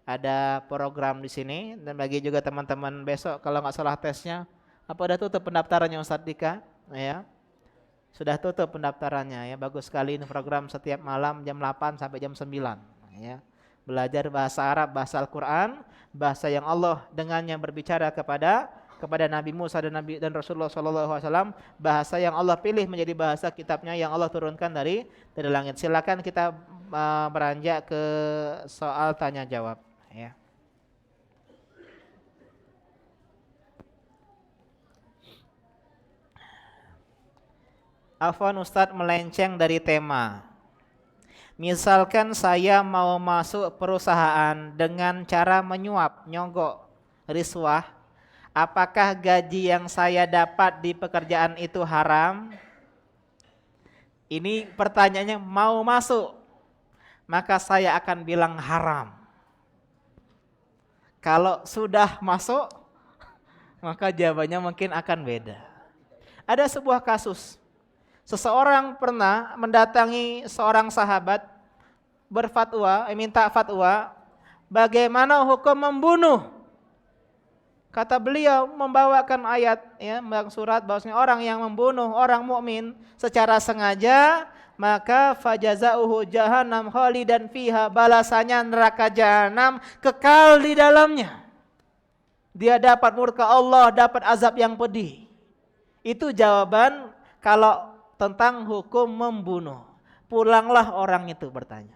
Speaker 1: Ada program di sini dan bagi juga teman-teman besok kalau nggak salah tesnya. Apa udah tutup pendaftarannya Ustadz Dika? Ya. Sudah tutup pendaftarannya ya. Bagus sekali ini program setiap malam jam 8 sampai jam 9 ya. Belajar bahasa Arab, bahasa Al-Qur'an, bahasa yang Allah dengannya berbicara kepada Nabi Musa dan Rasulullah SAW, bahasa yang Allah pilih menjadi bahasa kitabnya yang Allah turunkan dari langit. Silakan kita beranjak ke soal tanya jawab ya. Afwan Ustadz, melenceng dari tema. Misalkan saya mau masuk perusahaan dengan cara menyuap, nyogok, riswah, apakah gaji yang saya dapat di pekerjaan itu haram? Ini pertanyaannya, mau masuk, maka saya akan bilang haram. Kalau sudah masuk, maka jawabannya mungkin akan beda. Ada sebuah kasus. Seseorang pernah mendatangi seorang sahabat minta fatwa bagaimana hukum membunuh. Kata beliau membawakan ayat ya, surat bahwasanya orang yang membunuh orang mukmin secara sengaja maka fajazauhu jahannam khalidan fiha, balasannya neraka jahanam kekal di dalamnya. Dia dapat murka Allah, dapat azab yang pedih. Itu jawaban kalau tentang hukum membunuh. Pulanglah orang itu bertanya.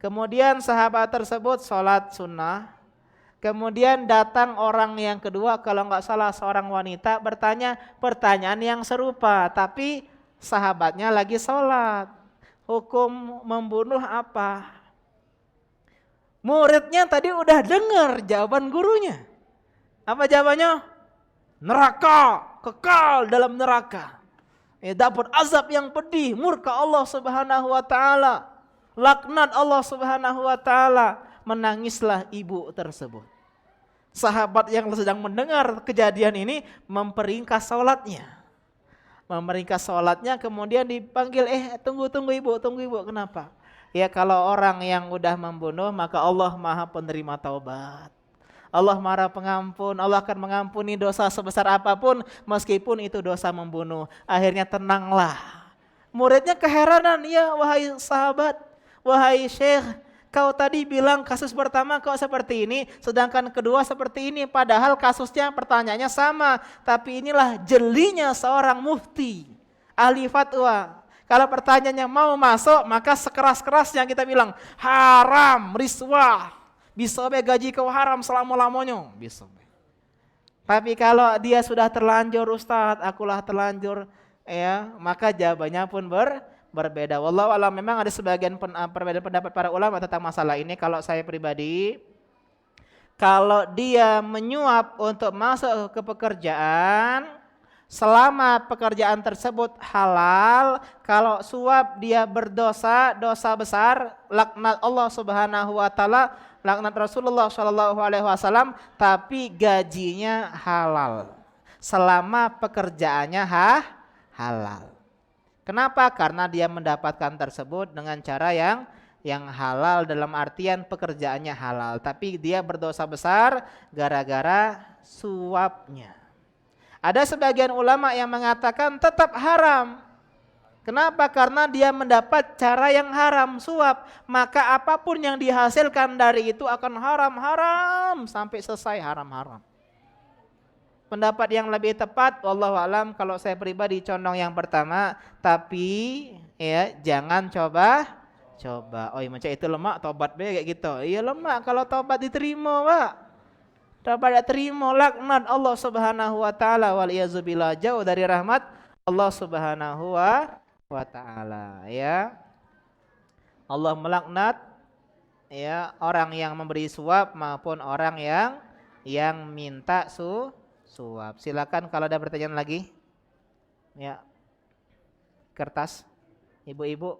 Speaker 1: Kemudian sahabat tersebut sholat sunnah. Kemudian datang orang yang kedua, kalau nggak salah seorang wanita, bertanya pertanyaan yang serupa. Tapi sahabatnya lagi sholat. Hukum membunuh apa? Muridnya tadi udah dengar jawaban gurunya. Apa jawabannya? Neraka, kekal dalam neraka. Dapat azab yang pedih, murka Allah Subhanahu wa taala, laknat Allah Subhanahu wa taala. Menangislah ibu tersebut. Sahabat yang sedang mendengar kejadian ini memperingkas salatnya. Kemudian dipanggil, tunggu ibu, kenapa? Ya kalau orang yang udah membunuh maka Allah Maha penerima taubat. Allah Maha Pengampun, Allah akan mengampuni dosa sebesar apapun meskipun itu dosa membunuh. Akhirnya tenanglah. Muridnya keheranan, ya wahai sahabat, wahai syekh, kau tadi bilang kasus pertama kau seperti ini, sedangkan kedua seperti ini. Padahal kasusnya pertanyaannya sama, tapi inilah jelinya seorang mufti, ahli fatwa. Kalau pertanyaannya mau masuk, maka sekeras-kerasnya kita bilang haram, riswah. Bisa be gaji kau haram selama-lamanya, bisa be. Tapi kalau dia sudah terlanjur Ustadz, akulah terlanjur, ya, maka jawabannya pun berbeda. Wallahu a'lam. Memang ada sebagian perbedaan pendapat para ulama tentang masalah ini. Kalau saya pribadi, kalau dia menyuap untuk masuk ke pekerjaan, selama pekerjaan tersebut halal, kalau suap dia berdosa, dosa besar, laknat Allah Subhanahu wa taala, laknat Rasulullah Shallallahu alaihi wasallam, tapi gajinya halal. Selama pekerjaannya halal. Kenapa? Karena dia mendapatkan tersebut dengan cara yang halal, dalam artian pekerjaannya halal, tapi dia berdosa besar gara-gara suapnya. Ada sebagian ulama yang mengatakan tetap haram. Kenapa? Karena dia mendapat cara yang haram, suap. Maka apapun yang dihasilkan dari itu akan haram sampai selesai haram. Pendapat yang lebih tepat, wallahu alam, kalau saya pribadi condong yang pertama, tapi ya jangan coba. Oh iya, macam itu lemak tobat be kayak gitu. Iya lemak kalau tobat diterima, Pak. Tobat tidak terima, laknat Allah Subhanahu wa taala, wal iazubillah, jauh dari rahmat Allah Subhanahu wa taala, ya. Allah melaknat ya orang yang memberi suap maupun orang yang minta suap. Silakan kalau ada pertanyaan lagi. Ya. Kertas. Ibu-ibu.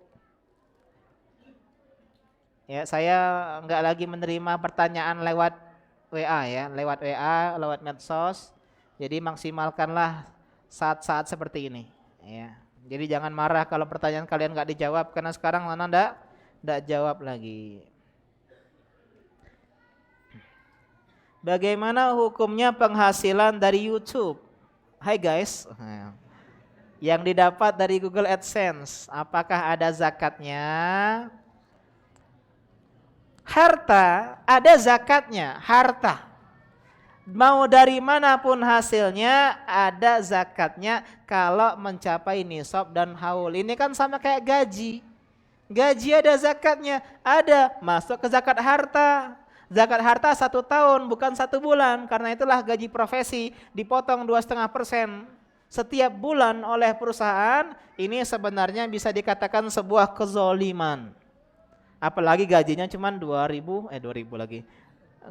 Speaker 1: Ya, saya enggak lagi menerima pertanyaan lewat WA ya, lewat WA, lewat medsos. Jadi maksimalkanlah saat-saat seperti ini ya. Jadi jangan marah kalau pertanyaan kalian enggak dijawab, karena sekarang mana enggak jawab lagi. Bagaimana hukumnya penghasilan dari YouTube? Hai guys. Yang didapat dari Google AdSense, apakah ada zakatnya? Harta ada zakatnya, harta. Mau dari manapun hasilnya ada zakatnya kalau mencapai nisab dan haul. Ini kan sama kayak gaji. Gaji ada zakatnya, ada masuk ke zakat harta. Zakat harta 1 tahun bukan 1 bulan, karena itulah gaji profesi dipotong 2,5% setiap bulan oleh perusahaan. Ini sebenarnya bisa dikatakan sebuah kezoliman. Apalagi gajinya cuma 2.000 lagi.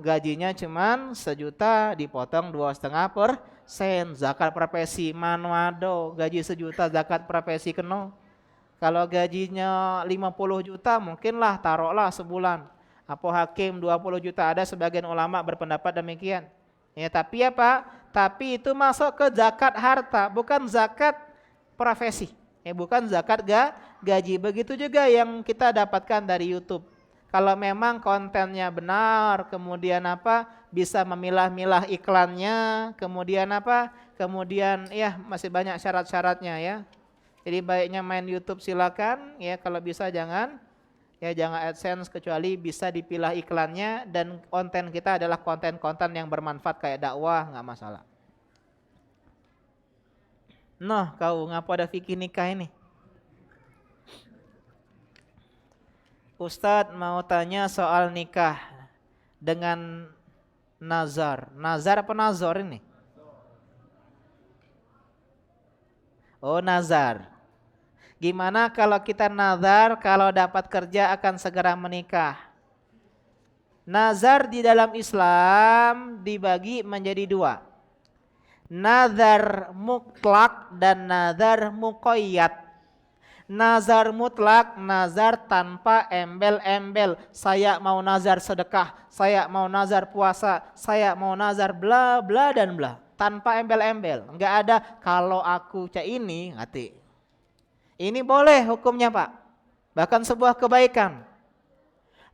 Speaker 1: Gajinya cuma 1.000.000 dipotong 2,5%. Zakat profesi manwado, gaji 1.000.000 zakat profesi kena. Kalau gajinya 50 juta mungkinlah taruhlah sebulan. Apa hakim 20 juta, ada sebagian ulama berpendapat demikian. Ya, tapi apa? Tapi itu masuk ke zakat harta, bukan zakat profesi. Ya, bukan zakat gaji. Begitu juga yang kita dapatkan dari YouTube. Kalau memang kontennya benar, kemudian apa? Bisa memilah-milah iklannya, kemudian apa? Kemudian ya masih banyak syarat-syaratnya ya. Jadi baiknya main YouTube silakan ya, kalau bisa jangan AdSense, kecuali bisa dipilah iklannya dan konten kita adalah konten-konten yang bermanfaat kayak dakwah, nggak masalah. Noh, kau ngapa ada fikih nikah ini? Ustadz mau tanya soal nikah dengan nazar. Nazar apa nazor ini? Oh, nazar. Gimana kalau kita nazar kalau dapat kerja akan segera menikah? Nazar di dalam Islam dibagi menjadi 2. Nazar mutlak dan nazar muqayyad. Nazar mutlak, nazar tanpa embel-embel. Saya mau nazar sedekah, saya mau nazar puasa, saya mau nazar bla bla dan bla. Tanpa embel-embel. Enggak ada kalau aku cak ini, hati. Ini boleh hukumnya Pak. Bahkan sebuah kebaikan.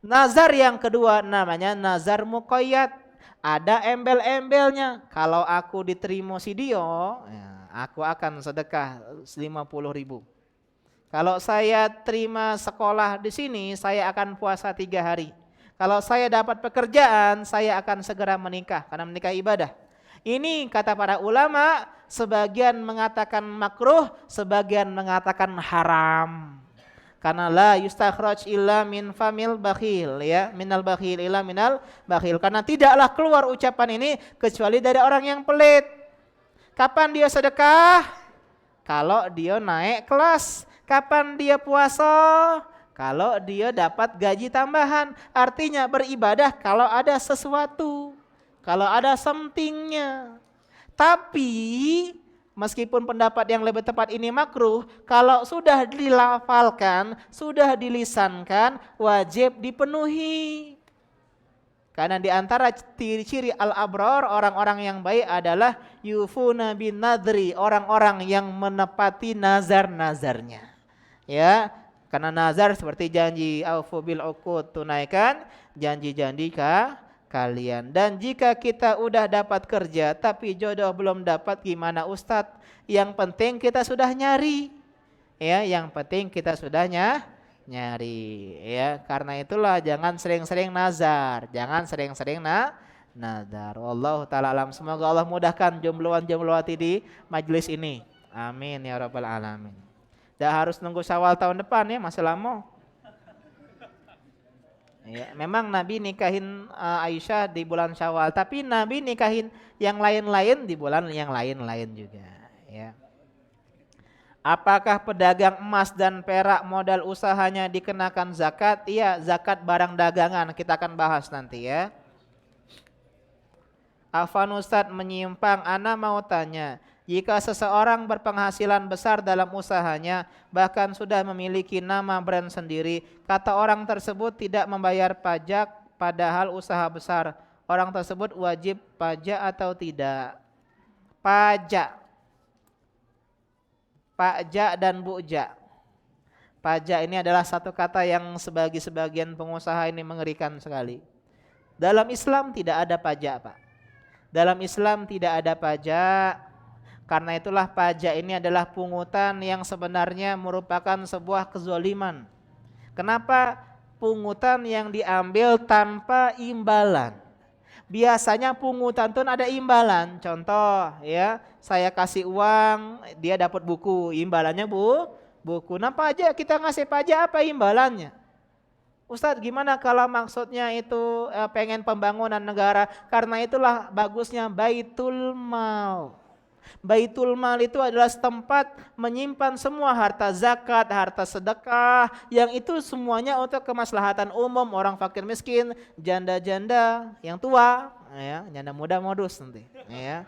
Speaker 1: Nazar yang kedua namanya nazar muqayyad. Ada embel-embelnya. Kalau aku diterima si Dio, ya, aku akan sedekah 50.000. Kalau saya terima sekolah di sini, saya akan puasa 3 hari. Kalau saya dapat pekerjaan, saya akan segera menikah, karena menikah ibadah. Ini kata para ulama, sebagian mengatakan makruh, sebagian mengatakan haram. Karena la yustakhraj illa min famil bakhil, ya, minal bakhil illa minal bakhil. Karena tidaklah keluar ucapan ini kecuali dari orang yang pelit. Kapan dia sedekah? Kalau dia naik kelas. Kapan dia puasa? Kalau dia dapat gaji tambahan. Artinya beribadah kalau ada sesuatu, kalau ada somethingnya. Tapi meskipun pendapat yang lebih tepat ini makruh, kalau sudah dilafalkan, sudah dilisankan, wajib dipenuhi. Karena di antara ciri-ciri al-abrar, orang-orang yang baik adalah yufuna bin nadri, orang-orang yang menepati nazar-nazarnya. Ya, karena nazar seperti janji, aufu bil uqud, tunaikan janji-janji kalian. Dan jika kita udah dapat kerja tapi jodoh belum dapat, gimana Ustadz? Yang penting kita sudah nyari, ya, yang penting kita sudah nyari, ya. Karena itulah jangan sering-sering nazar, jangan sering-sering nazar. Wallahu taala alam. Semoga Allah mudahkan jombloan-jomblowati di majelis ini. Amin ya rabbal alamin. Tidak harus nunggu Syawal tahun depan, ya, masih lama. Ya, memang Nabi nikahin Aisyah di bulan Syawal, tapi Nabi nikahin yang lain-lain di bulan yang lain-lain juga, ya. Apakah pedagang emas dan perak modal usahanya dikenakan zakat? Iya, zakat barang dagangan, kita akan bahas nanti, ya. Afwan Ustadz menyimpang, ana mau tanya, jika seseorang berpenghasilan besar dalam usahanya, bahkan sudah memiliki nama brand sendiri, kata orang tersebut tidak membayar pajak padahal usaha besar, orang tersebut wajib pajak atau tidak? Pajak dan buja. Pajak ini adalah satu kata yang sebagian pengusaha ini mengerikan sekali. Dalam Islam tidak ada pajak, Pak. Dalam Islam tidak ada pajak. Karena itulah pajak ini adalah pungutan yang sebenarnya merupakan sebuah kezaliman. Kenapa? Pungutan yang diambil tanpa imbalan. Biasanya pungutan itu ada imbalan. Contoh, ya, saya kasih uang, dia dapat buku, imbalannya buku. Nah, pajak kita ngasih pajak apa imbalannya? Ustadz, gimana kalau maksudnya itu pengen pembangunan negara? Karena itulah bagusnya Baitul Mal. Baitul Mal itu adalah tempat menyimpan semua harta zakat, harta sedekah, yang itu semuanya untuk kemaslahatan umum, orang fakir miskin, janda-janda yang tua, ya, janda muda modus nanti, ya.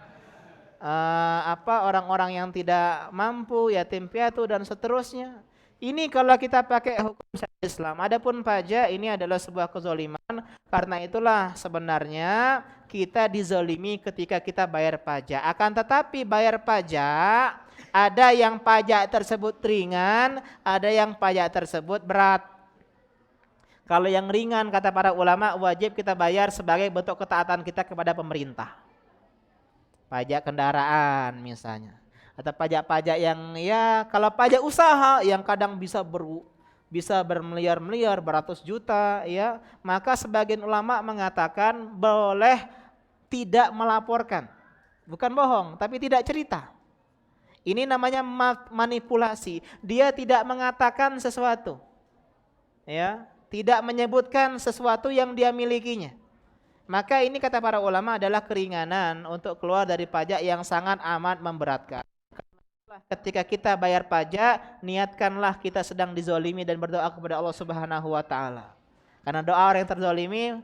Speaker 1: Orang-orang yang tidak mampu, yatim piatu dan seterusnya. Ini kalau kita pakai hukum syariat Islam. Adapun pajak ini adalah sebuah kezaliman. Karena itulah sebenarnya kita dizalimi ketika kita bayar pajak. Akan tetapi bayar pajak, ada yang pajak tersebut ringan, ada yang pajak tersebut berat. Kalau yang ringan kata para ulama wajib kita bayar sebagai bentuk ketaatan kita kepada pemerintah. Pajak kendaraan misalnya. Atau pajak-pajak yang, ya, kalau pajak usaha yang kadang bisa bermiliar-miliar, beratus juta, ya, maka sebagian ulama mengatakan boleh tidak melaporkan. Bukan bohong, tapi tidak cerita. Ini namanya manipulasi. Dia tidak mengatakan sesuatu, ya, tidak menyebutkan sesuatu yang dia milikinya. Maka ini kata para ulama adalah keringanan untuk keluar dari pajak yang sangat amat memberatkan. Ketika kita bayar pajak, niatkanlah kita sedang dizolimi dan berdoa kepada Allah Subhanahu wa taala. Karena doa orang yang terzolimi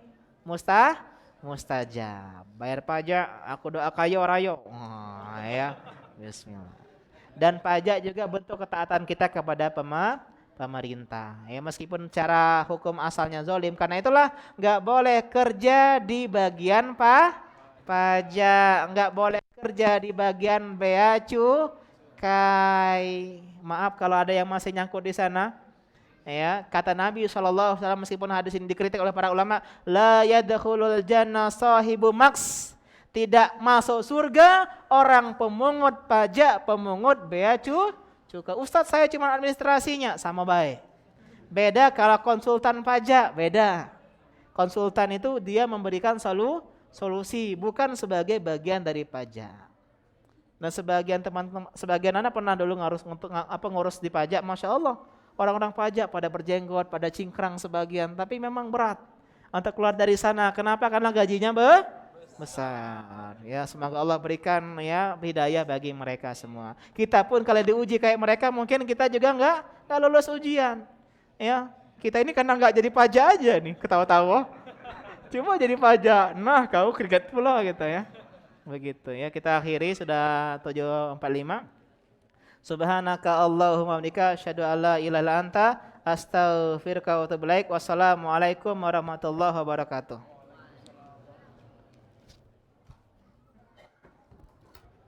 Speaker 1: mustajab. Bayar pajak, aku doa kayo rayo. Ya, bismillah. Dan pajak juga bentuk ketaatan kita kepada pemerintah. Ya, meskipun cara hukum asalnya zolim, karena itulah nggak boleh kerja di bagian pajak, nggak boleh kerja di bagian bea cukai. Maaf kalau ada yang masih nyangkut di sana. Ya, kata Nabi SAW, meskipun hadis ini dikritik oleh para ulama, la yadkhulul jannah sahibu maks. Tidak masuk surga orang pemungut pajak, pemungut bea cukai. Ustadz, saya cuma administrasinya, sama baik. Beda kalau konsultan pajak, beda. Konsultan itu dia memberikan solusi, bukan sebagai bagian dari pajak. Nah, sebagian anak pernah dulu ngurus di pajak, masya Allah, orang-orang pajak pada berjenggot, pada cingkrang sebagian, tapi memang berat untuk keluar dari sana. Kenapa? Karena gajinya besar. Ya, semoga Allah berikan ya hidayah bagi mereka semua. Kita pun kalau diuji kayak mereka, mungkin kita juga nggak lulus ujian. Ya, kita ini karena nggak jadi pajak aja nih, ketawa-tawa. Cuma jadi pajak. Nah, kau kriget pula gitu ya. Begitu ya, kita akhiri sudah 7:45. Subhanaka Allahumma wa bihamdika asyhadu an la ilaha illa anta astaghfiruka wa atubu ilaik. Wassalamualaikum warahmatullahi wabarakatuh.